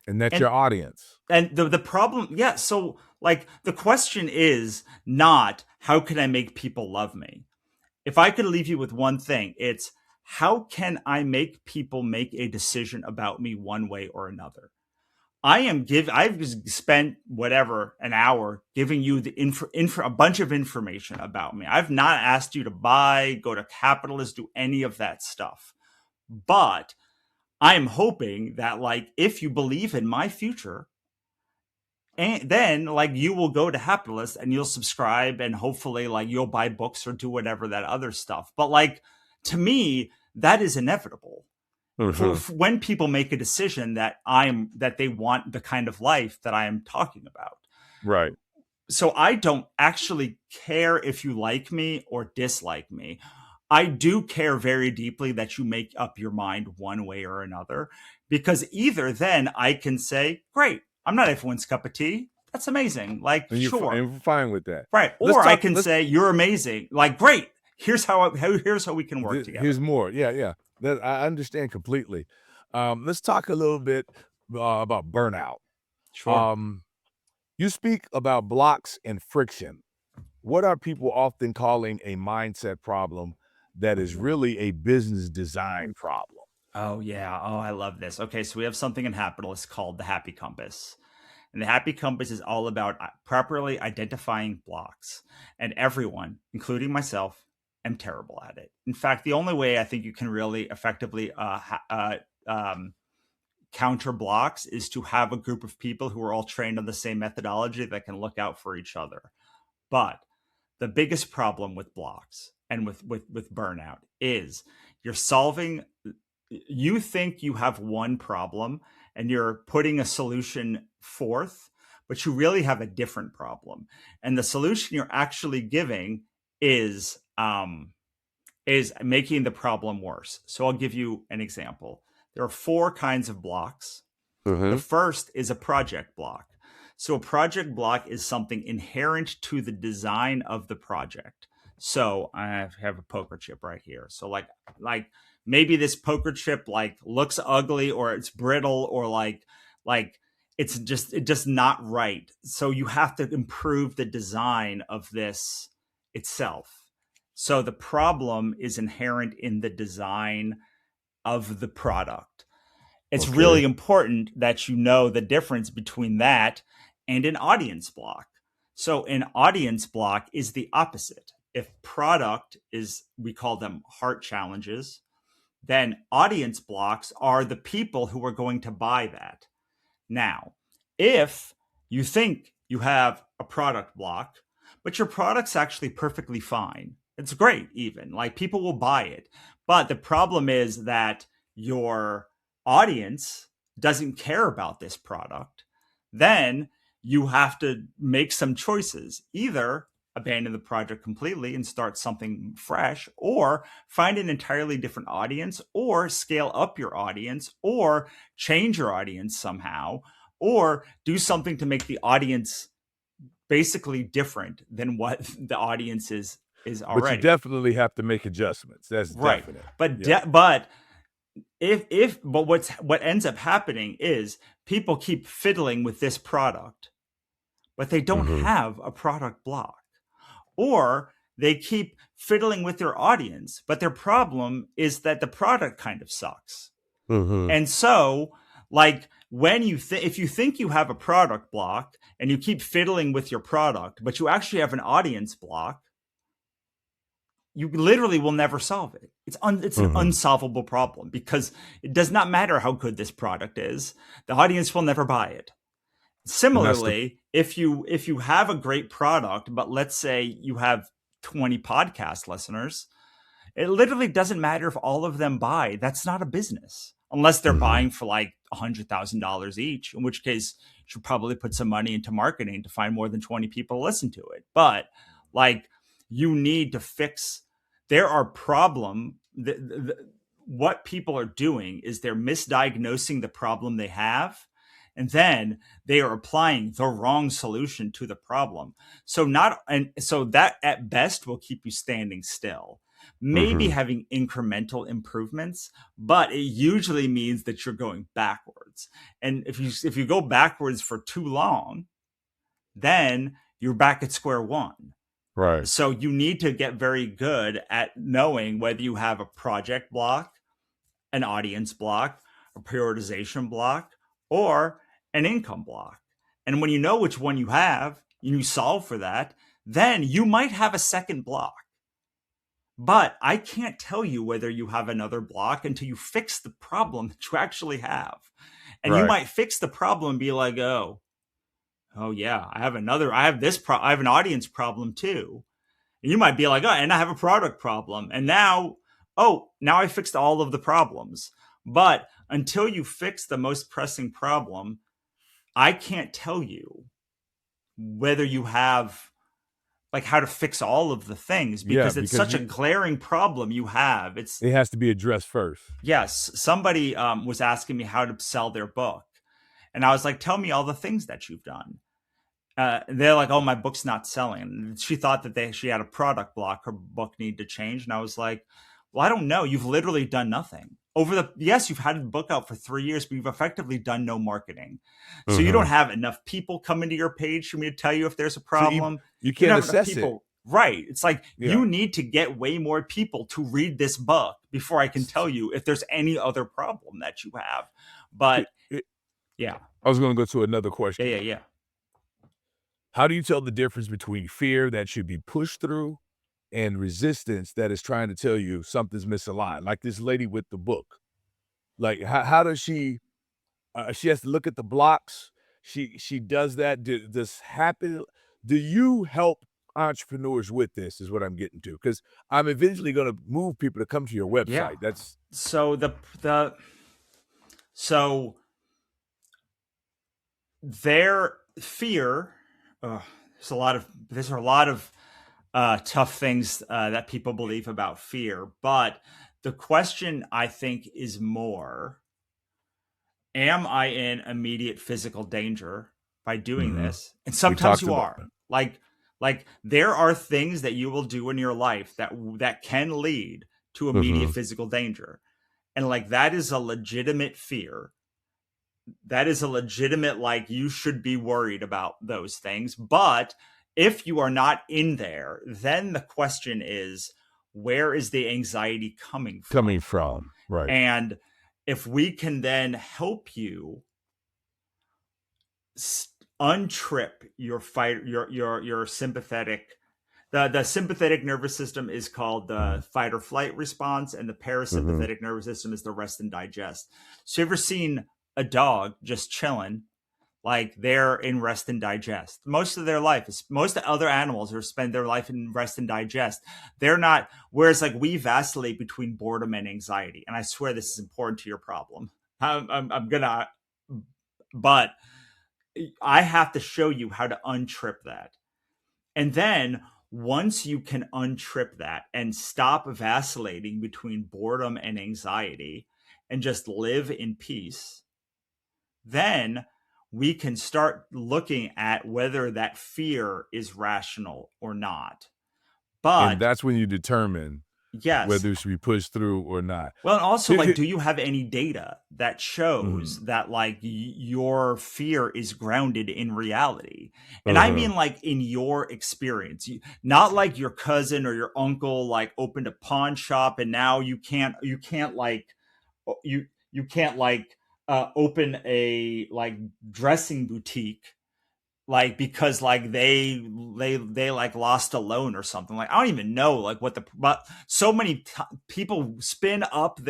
And that's And your audience. and the problem, yeah, so like the question is not how can I make people love me? If I could leave you with one thing, it's how can I make people make a decision about me one way or another? I've spent whatever an hour giving you a bunch of information about me. I've not asked you to buy, go to Hapitalist, do any of that stuff. But I am hoping that like if you believe in my future, and then like you will go to Hapitalist and you'll subscribe and hopefully like you'll buy books or do whatever that other stuff. But like to me, that is inevitable. When people make a decision that they want the kind of life that I am talking about. Right. So I don't actually care if you like me or dislike me. I do care very deeply that you make up your mind one way or another, because either then I can say, great, I'm not everyone's cup of tea. That's amazing. Like, And sure. I'm fine with that. Right. Or I can say, you're amazing. Like, great. Here's how we can work together. Here's more. Yeah. I understand completely. Let's talk a little bit about burnout. Sure. You speak about blocks and friction. what are people often calling a mindset problem that is really a business design problem? Oh, yeah. Oh, I love this. Okay, so we have something in Hapitalist called the Happy Compass. And the Happy Compass is all about properly identifying blocks. And everyone, including myself, am terrible at it. In fact, the only way I think you can really effectively counter blocks is to have a group of people who are all trained on the same methodology that can look out for each other. But the biggest problem with blocks and with burnout is you're solving, you think you have one problem and you're putting a solution forth, but you really have a different problem. And the solution you're actually giving is making the problem worse. So I'll give you an example. There are 4 kinds of blocks. The first is a project block. So a project block is something inherent to the design of the project. So I have a poker chip right here. So like maybe this poker chip like looks ugly, or it's brittle, or like it's just not right. So you have to improve the design of this itself. So the problem is inherent in the design of the product. It's really important that you know the difference between that and an audience block. So an audience block is the opposite. If product is, we call them heart challenges, then audience blocks are the people who are going to buy that. Now, if you think you have a product block, but your product's actually perfectly fine, it's great even, like people will buy it. But the problem is that your audience doesn't care about this product, then you have to make some choices. Either abandon the project completely and start something fresh, or find an entirely different audience, or scale up your audience, or change your audience somehow, or do something to make the audience basically different than what the audience is already. But you definitely have to make adjustments. That's right. definite. But what ends up happening is people keep fiddling with this product, but they don't have a product block. Or they keep fiddling with their audience, but their problem is that the product kind of sucks. And so, like, when if you think you have a product block and you keep fiddling with your product, but you actually have an audience block, you literally will never solve it. It's an unsolvable problem, because it does not matter how good this product is. The audience will never buy it. Similarly, if you have a great product, but let's say you have 20 podcast listeners, it literally doesn't matter if all of them buy. That's not a business, unless they're buying for like $100,000 each, in which case you should probably put some money into marketing to find more than 20 people to listen to it. But like, you need to fix, there are what people are doing is they're misdiagnosing the problem they have, and then they are applying the wrong solution to the problem. So that at best will keep you standing still. Maybe having incremental improvements, but it usually means that you're going backwards. And if you go backwards for too long, then you're back at square one. Right. So you need to get very good at knowing whether you have a project block, an audience block, a prioritization block, or an income block. And when you know which one you have, and you solve for that, then you might have a second block. But I can't tell you whether you have another block until you fix the problem that you actually have. And you might fix the problem and be like, oh yeah, I have an audience problem too. And you might be like, oh, and I have a product problem. And now I fixed all of the problems. But until you fix the most pressing problem, I can't tell you whether you have like how to fix all of the things, because it's such a glaring problem you have. It has to be addressed first. Yes. Somebody was asking me how to sell their book. And I was like, tell me all the things that you've done. They're like, oh, my book's not selling. And she thought that she had a product block. Her book needed to change. And I was like, well, I don't know. You've literally done nothing. Yes, you've had a book out for 3 years, but you've effectively done no marketing. So you don't have enough people coming to your page for me to tell you if there's a problem. So you can't assess it. Right. It's like Yeah. you need to get way more people to read this book before I can tell you if there's any other problem that you have. But yeah. I was going to go to another Yeah, question. yeah, yeah. How do you tell the difference between fear that should be pushed through and resistance that is trying to tell you something's misaligned? Like this lady with the book. Like, how does she has to look at the blocks. She does that. Does happen? Do you help entrepreneurs with this? Is what I'm getting to, because I'm eventually going to move people to come to your Yeah. website. That's So so their fear, there's a lot of tough things that people believe about fear, but the question I think is more, am I in immediate physical danger by doing Mhm. this? And We sometimes talked you about. are. Like there are things that you will do in your life that can lead to immediate Mhm. physical danger. And like that is a legitimate fear. That is a legitimate, like, you should be worried about those things. But if you are not in there, then the question is, where is the anxiety coming Coming from? from, right. And if we can then help you untrip your fight, your sympathetic, the sympathetic nervous system is called the fight or flight response, and the Mhm. parasympathetic nervous system is the rest and digest. So you ever seen a dog just chilling, like they're in rest and digest most of their life? Most other animals are spend their life in rest and digest. They're not. Whereas like we vacillate between boredom and anxiety, and I swear this is important to your problem. I'm gonna, but I have to show you how to untrip that. And then once you can untrip that and stop vacillating between boredom and anxiety and just live in peace, then we can start looking at whether that fear is rational or not. And But that's when you determine yes, whether it should be pushed through or not. well, and also, Here like, here do you have any data that shows Mhm. that, like, your fear is grounded in reality? And I Uh-huh. mean, like, in your experience, not like your cousin or your uncle, like, opened a pawn shop and now you can't, like, you can't, like, open a, like, dressing boutique, like, because like they like lost a loan or something. Like I don't even know like what the, but so many people spin up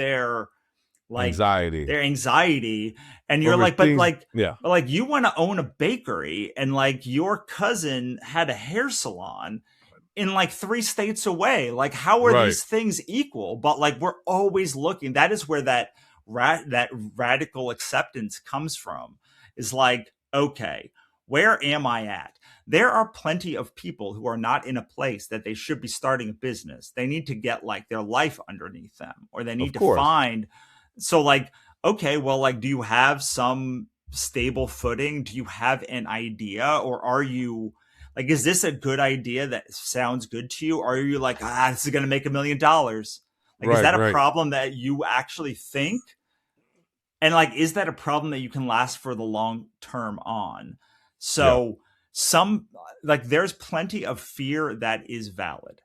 like Anxiety their anxiety, and you're over like, things. Yeah. but like you want to own a bakery, and like your cousin had a hair salon in like 3 states away. Like how are Right. these things equal? But like we're always looking. That is where that radical acceptance comes from. Is like, okay, where am I at? There are plenty of people who are not in a place that they should be starting a business. They need to get like their life underneath them, or they Of need to course. find. So like, okay, well, like, do you have some stable footing? Do you have an idea, or are you like, is this a good idea that sounds good to you? Or are you like, this is going to make $1 million? Like, is Right, that a right. problem that you actually think? And like, is that a problem that you can last for the long term on? Yeah, So, some, like, there's plenty of fear that is valid.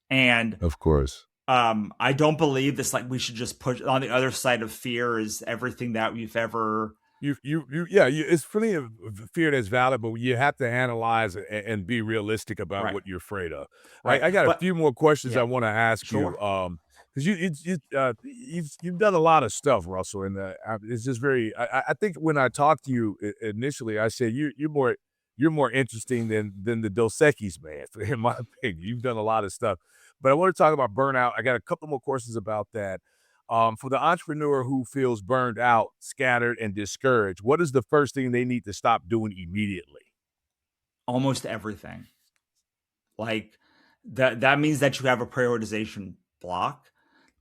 And of course. I don't believe this, like, we should just push on the other side of fear is everything that we've ever. Yeah, it's plenty of fear that's valid, but you have to analyze and be realistic about Right. what you're afraid of. Right. I got a But few more questions I yeah, want to ask you, sure. because you've done a lot of stuff, Russell, and it's just very. I think when I talked to you initially, I said you're more interesting than the Dos Equis man, in my opinion. You've done a lot of stuff, but I want to talk about burnout. I got a couple more questions about that. For the entrepreneur who feels burned out, scattered, and discouraged, what is the first thing they need to stop doing immediately? Almost everything. Like that means that you have a prioritization block.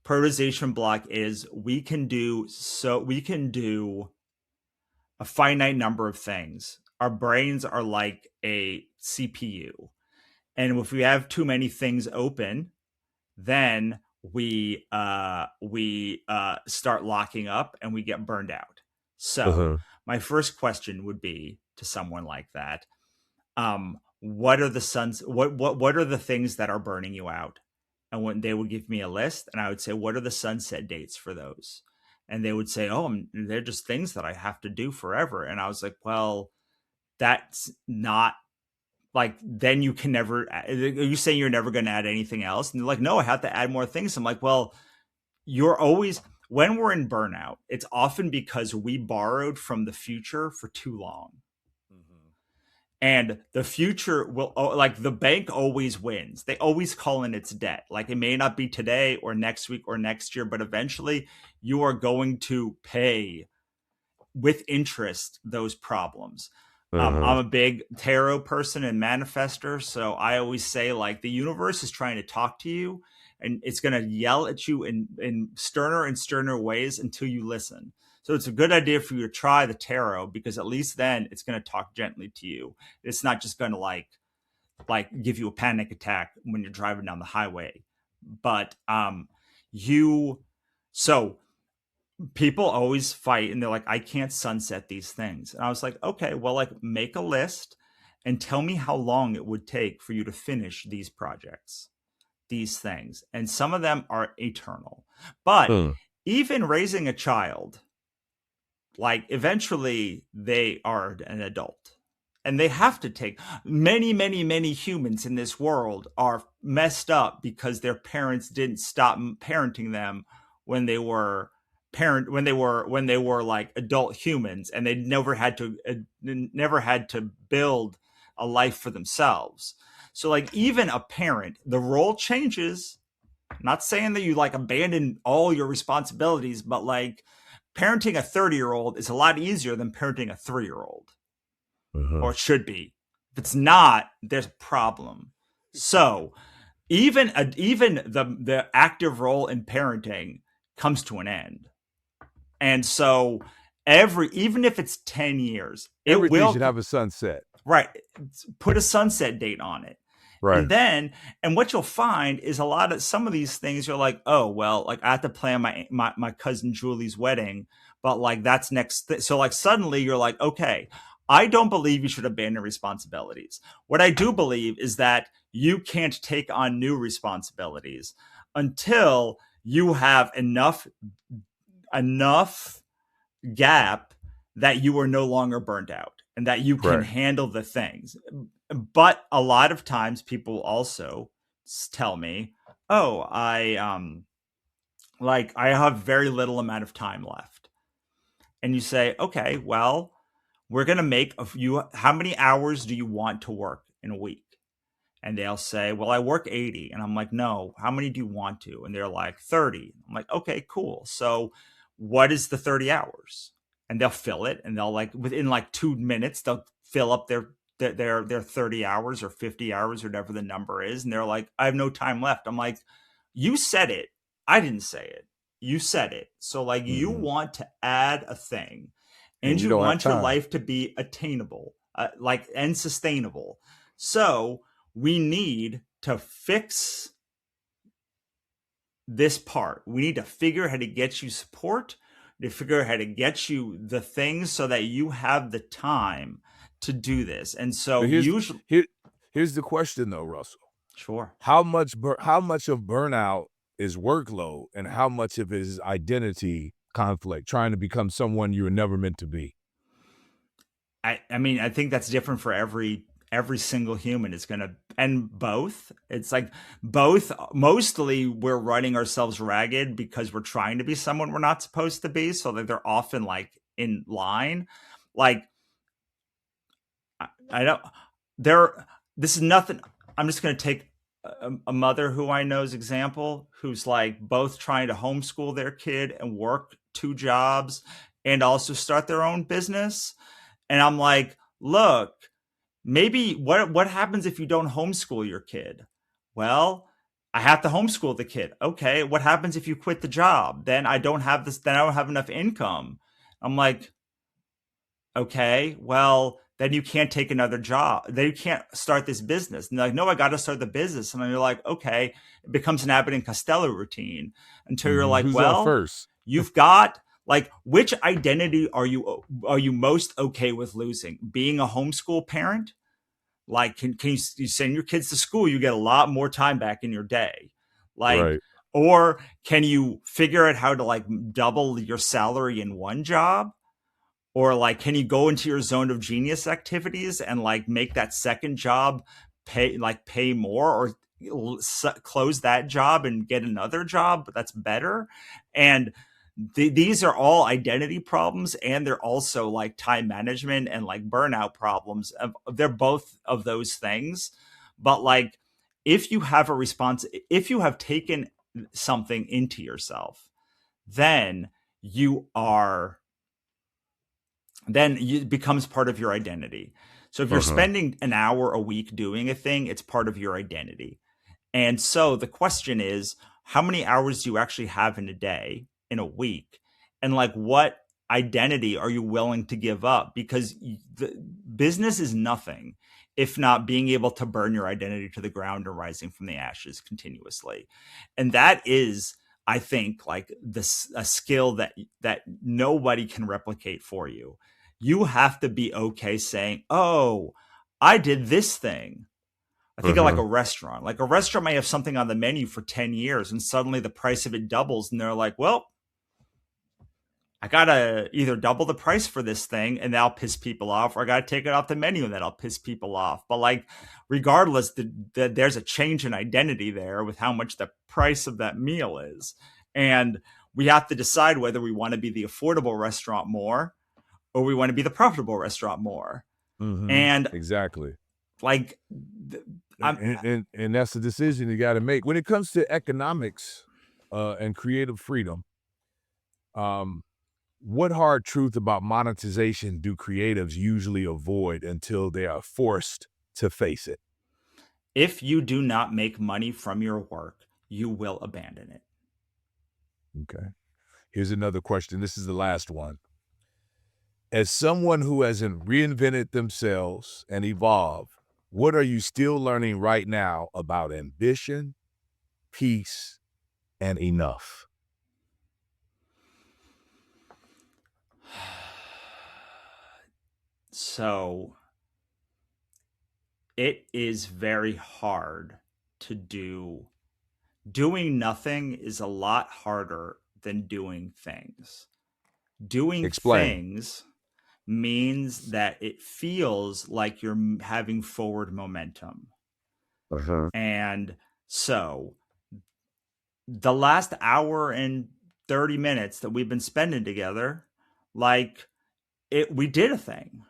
Prioritization block is we can do a finite number of things. Our brains are like a CPU. And if we have too many things open, then we start locking up and we get burned out. So Uh-huh. my first question would be to someone like that, what are the suns what are the things that are burning you out? And when they would give me a list, and I would say, what are the sunset dates for those? And they would say, oh, they're just things that I have to do forever. And I was like, well, that's not like, then you can never, are you saying you're never going to add anything else? And they're like, no, I have to add more things. I'm like, well, you're always, when we're in burnout, it's often because we borrowed from the future for too long. And the future will, like, the bank always wins. They always call in its debt. Like, it may not be today or next week or next year, but eventually you are going to pay with interest those problems. I'm a big tarot person and manifester. So I always say, like, the universe is trying to talk to you, and it's going to yell at you in sterner and sterner ways until you listen. So it's a good idea for you to try the tarot, because at least then it's going to talk gently to you. It's not just going to like give you a panic attack when you're driving down the highway. But so people always fight, and they're like, I can't sunset these things. And I was like, okay, well, like, make a list and tell me how long it would take for you to finish these projects, these things. And some of them are eternal. But even raising a child, like, eventually they are an adult, and they have to take many, many, many humans in this world are messed up because their parents didn't stop parenting them when they were like adult humans, and they never had to build a life for themselves. So, like, even a parent, the role changes. I'm not saying that you like abandon all your responsibilities, but like, parenting a 30-year-old is a lot easier than parenting a 3-year-old, or it should be. If it's not, there's a problem. So even the active role in parenting comes to an end. And so even if it's 10 years, everything should have a sunset. Right. Put a sunset date on it. Right. And what you'll find is some of these things you're like, oh, well, like, I have to plan my cousin Julie's wedding, but like, that's next. So like, suddenly you're like, okay, I don't believe you should abandon responsibilities. What I do believe is that you can't take on new responsibilities until you have enough gap that you are no longer burned out and that you can handle the things. But a lot of times people also tell me, oh, I have very little amount of time left. And you say, okay, well, we're going to make how many hours do you want to work in a week? And they'll say, well, I work 80. And I'm like, no, how many do you want to? And they're like, 30. I'm like, okay, cool. So what is the 30 hours? And they'll fill it, and they'll, like, within like 2 minutes, they'll fill up their 30 hours or 50 hours or whatever the number is. And they're like, I have no time left. I'm like, you said it. I didn't say it. You said it. So like, you want to add a thing, and you want your life to be attainable, and sustainable. So we need to fix this part. We need to figure out how to get you support, to figure out how to get you the things so that you have the time to do this. And so here's the question though, Russell. Sure. How much of burnout is workload, and how much of it is identity conflict, trying to become someone you were never meant to be? I mean, I think that's different for every single human. Is going to, and both. It's like both. Mostly we're running ourselves ragged because we're trying to be someone we're not supposed to be. So that they're often like in line. Like, this is nothing. I'm just going to take a mother who I know's example, who's like both trying to homeschool their kid and work 2 jobs and also start their own business. And I'm like, look, maybe what happens if you don't homeschool your kid? Well, I have to homeschool the kid. Okay. What happens if you quit the job? Then I don't have enough income. I'm like, okay, well, then you can't take another job. Then you can't start this business. And they're like, no, I got to start the business. And then you're like, okay, it becomes an Abbott and Costello routine until you're like, Who's well, first? You've got, like, which identity are you most okay with losing? Being a homeschool parent? Like, can you send your kids to school? You get a lot more time back in your day. Like, Right. or can you figure out how to like double your salary in one job? Or like, can you go into your zone of genius activities and like make that second job pay more, or close that job and get another job that's better? And these are all identity problems, and they're also like time management and like burnout problems. They're both of those things. But like, if you have if you have taken something into yourself, then you are it becomes part of your identity. So if you're Uh-huh. spending an hour a week doing a thing, it's part of your identity. And so the question is, how many hours do you actually have in a day, in a week? And like, what identity are you willing to give up? Because the business is nothing if not being able to burn your identity to the ground or rising from the ashes continuously. And that is, I think, like this a skill that nobody can replicate for you. You have to be okay saying, "Oh, I did this thing." I think of like Uh-huh. a restaurant. Like a restaurant may have something on the menu for 10 years and suddenly the price of it doubles and they're like, "Well, I gotta either double the price for this thing and that'll piss people off, or I gotta take it off the menu and that'll piss people off." But like, regardless, there's a change in identity there with how much the price of that meal is. And we have to decide whether we want to be the affordable restaurant more or we want to be the profitable restaurant more. Mm-hmm. And Exactly. like, I'm, And that's the decision you got to make when it comes to economics and creative freedom. What hard truth about monetization do creatives usually avoid until they are forced to face it? if you do not make money from your work, you will abandon it. Okay. Here's another question. This is the last one. As someone who hasn't reinvented themselves and evolved, what are you still learning right now about ambition, peace, and enough? So it is very hard to do. Doing nothing is a lot harder than doing things. Doing Explain. things means that it feels like you're having forward momentum. Uh-huh. And so the last hour and 30 minutes that we've been spending together, like, we did a thing.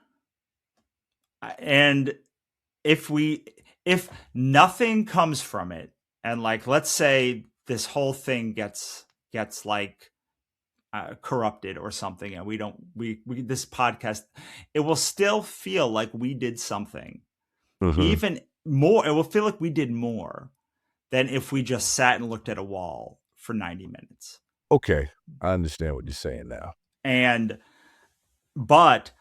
And if nothing comes from it, and like, let's say this whole thing gets like corrupted or something, and we this podcast, it will still feel like we did something. Uh-huh. Even more, it will feel like we did more than if we just sat and looked at a wall for 90 minutes. Okay. I understand what you're saying now. And but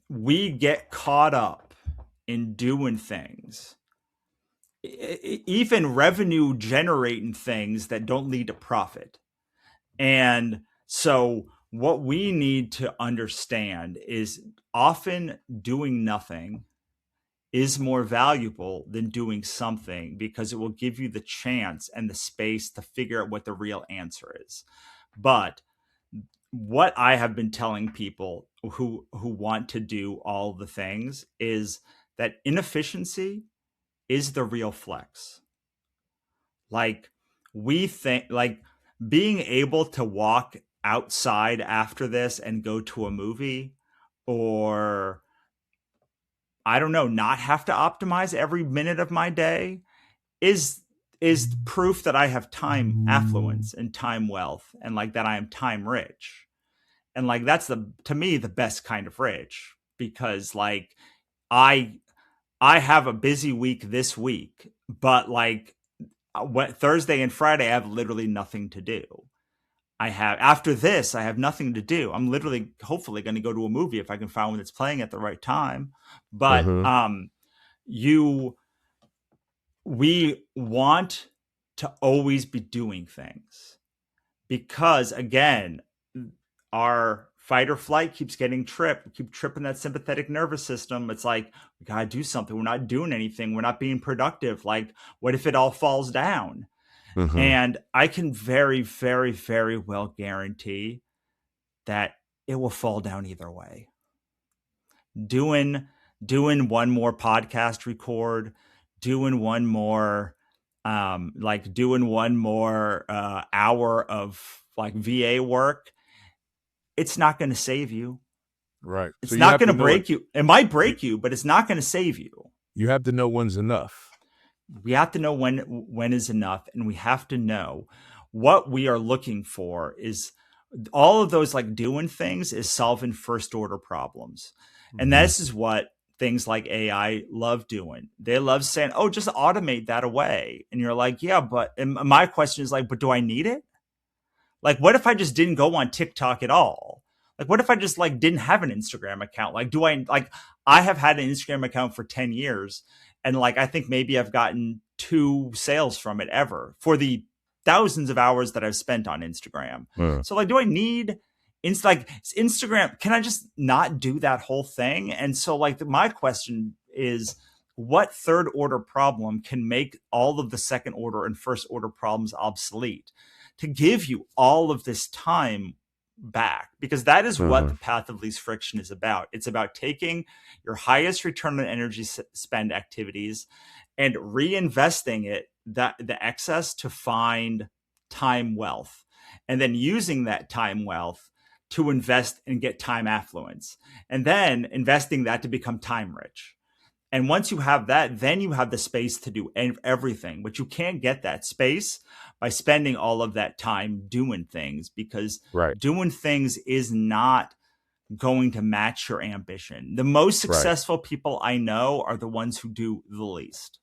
we get caught up in doing things, even revenue generating things that don't lead to profit. And so what we need to understand is often doing nothing is more valuable than doing something, because it will give you the chance and the space to figure out what the real answer is. But what I have been telling people who want to do all the things is that inefficiency is the real flex. Like, we think like being able to walk outside after this and go to a movie, or I don't know, not have to optimize every minute of my day is proof that I have time affluence and time wealth, and like that I am time rich. And like, that's to me the best kind of rich, because like I I have a busy week this week, but like what Thursday and Friday I have literally nothing to do. I have After this I have nothing to do. I'm literally hopefully going to go to a movie if I can find one that's playing at the right time. But Uh-huh. you we want to always be doing things, because again, our Fight or flight keeps getting tripped. We keep tripping that sympathetic nervous system. It's like, we got to do something. We're not doing anything. We're not being productive. Like, what if it all falls down? Mm-hmm. And I can very, very, very well guarantee that it will fall down either way. Doing one more podcast record, doing one more hour of like VA work, it's not going to save you. Right. It's not going to break you. It might break you, but it's not going to save you. You have to know when's enough. We have to know when is enough, and we have to know what we are looking for. Is all of those like doing things is solving first order problems. And this is what things like AI love doing. They love saying, oh, just automate that away. And you're like, yeah, but my question is like, but do I need it? Like, what if I just didn't go on TikTok at all? Like, what if I just like didn't have an Instagram account? Like, I have had an Instagram account for 10 years. And like, I think maybe I've gotten 2 sales from it ever for the thousands of hours that I've spent on Instagram. So like, do I need Instagram? Can I just not do that whole thing? And so like my question is, what third order problem can make all of the second order and first order problems obsolete to give you all of this time back? Because that is what the path of least friction is about. It's about taking your highest return on energy spend activities and reinvesting the excess to find time wealth, and then using that time wealth to invest and get time affluence, and then investing that to become time rich. And once you have that, then you have the space to do everything. But you can't get that space by spending all of that time doing things, because doing things is not going to match your ambition. The most successful people I know are the ones who do the least.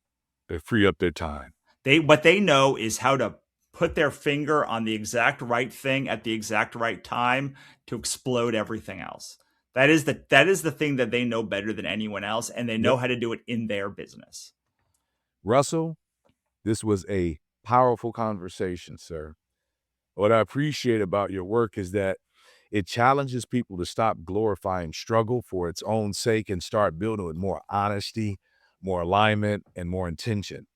They free up their time. What they know is how to put their finger on the exact right thing at the exact right time to explode everything else. That is the thing that they know better than anyone else, and they know how to do it in their business. Russell, this was a powerful conversation, sir. What I appreciate about your work is that it challenges people to stop glorifying struggle for its own sake and start building with more honesty, more alignment, and more intention.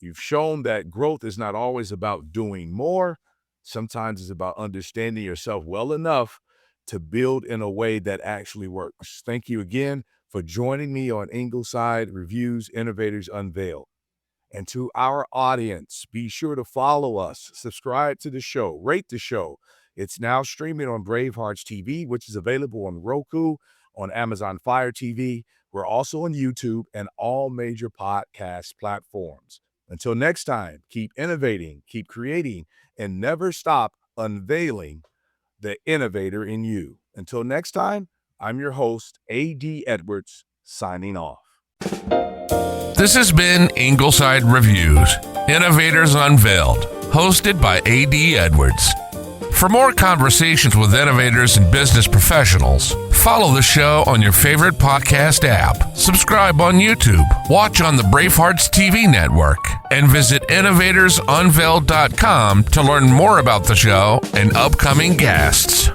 You've shown that growth is not always about doing more. Sometimes it's about understanding yourself well enough to build in a way that actually works. Thank you again for joining me on Ingleside Reviews Innovators Unveiled. And to our audience, be sure to follow us, subscribe to the show, rate the show. It's now streaming on Bravehearts TV, which is available on Roku, on Amazon Fire TV. We're also on YouTube and all major podcast platforms. Until next time, keep innovating, keep creating, and never stop unveiling the innovator in you. Until next time, I'm your host, A.D. Edwards, signing off. This has been Ingleside Reviews, Innovators Unveiled, hosted by A.D. Edwards. For more conversations with innovators and business professionals, follow the show on your favorite podcast app, subscribe on YouTube, watch on the Bravehearts TV network, and visit innovatorsunveiled.com to learn more about the show and upcoming guests.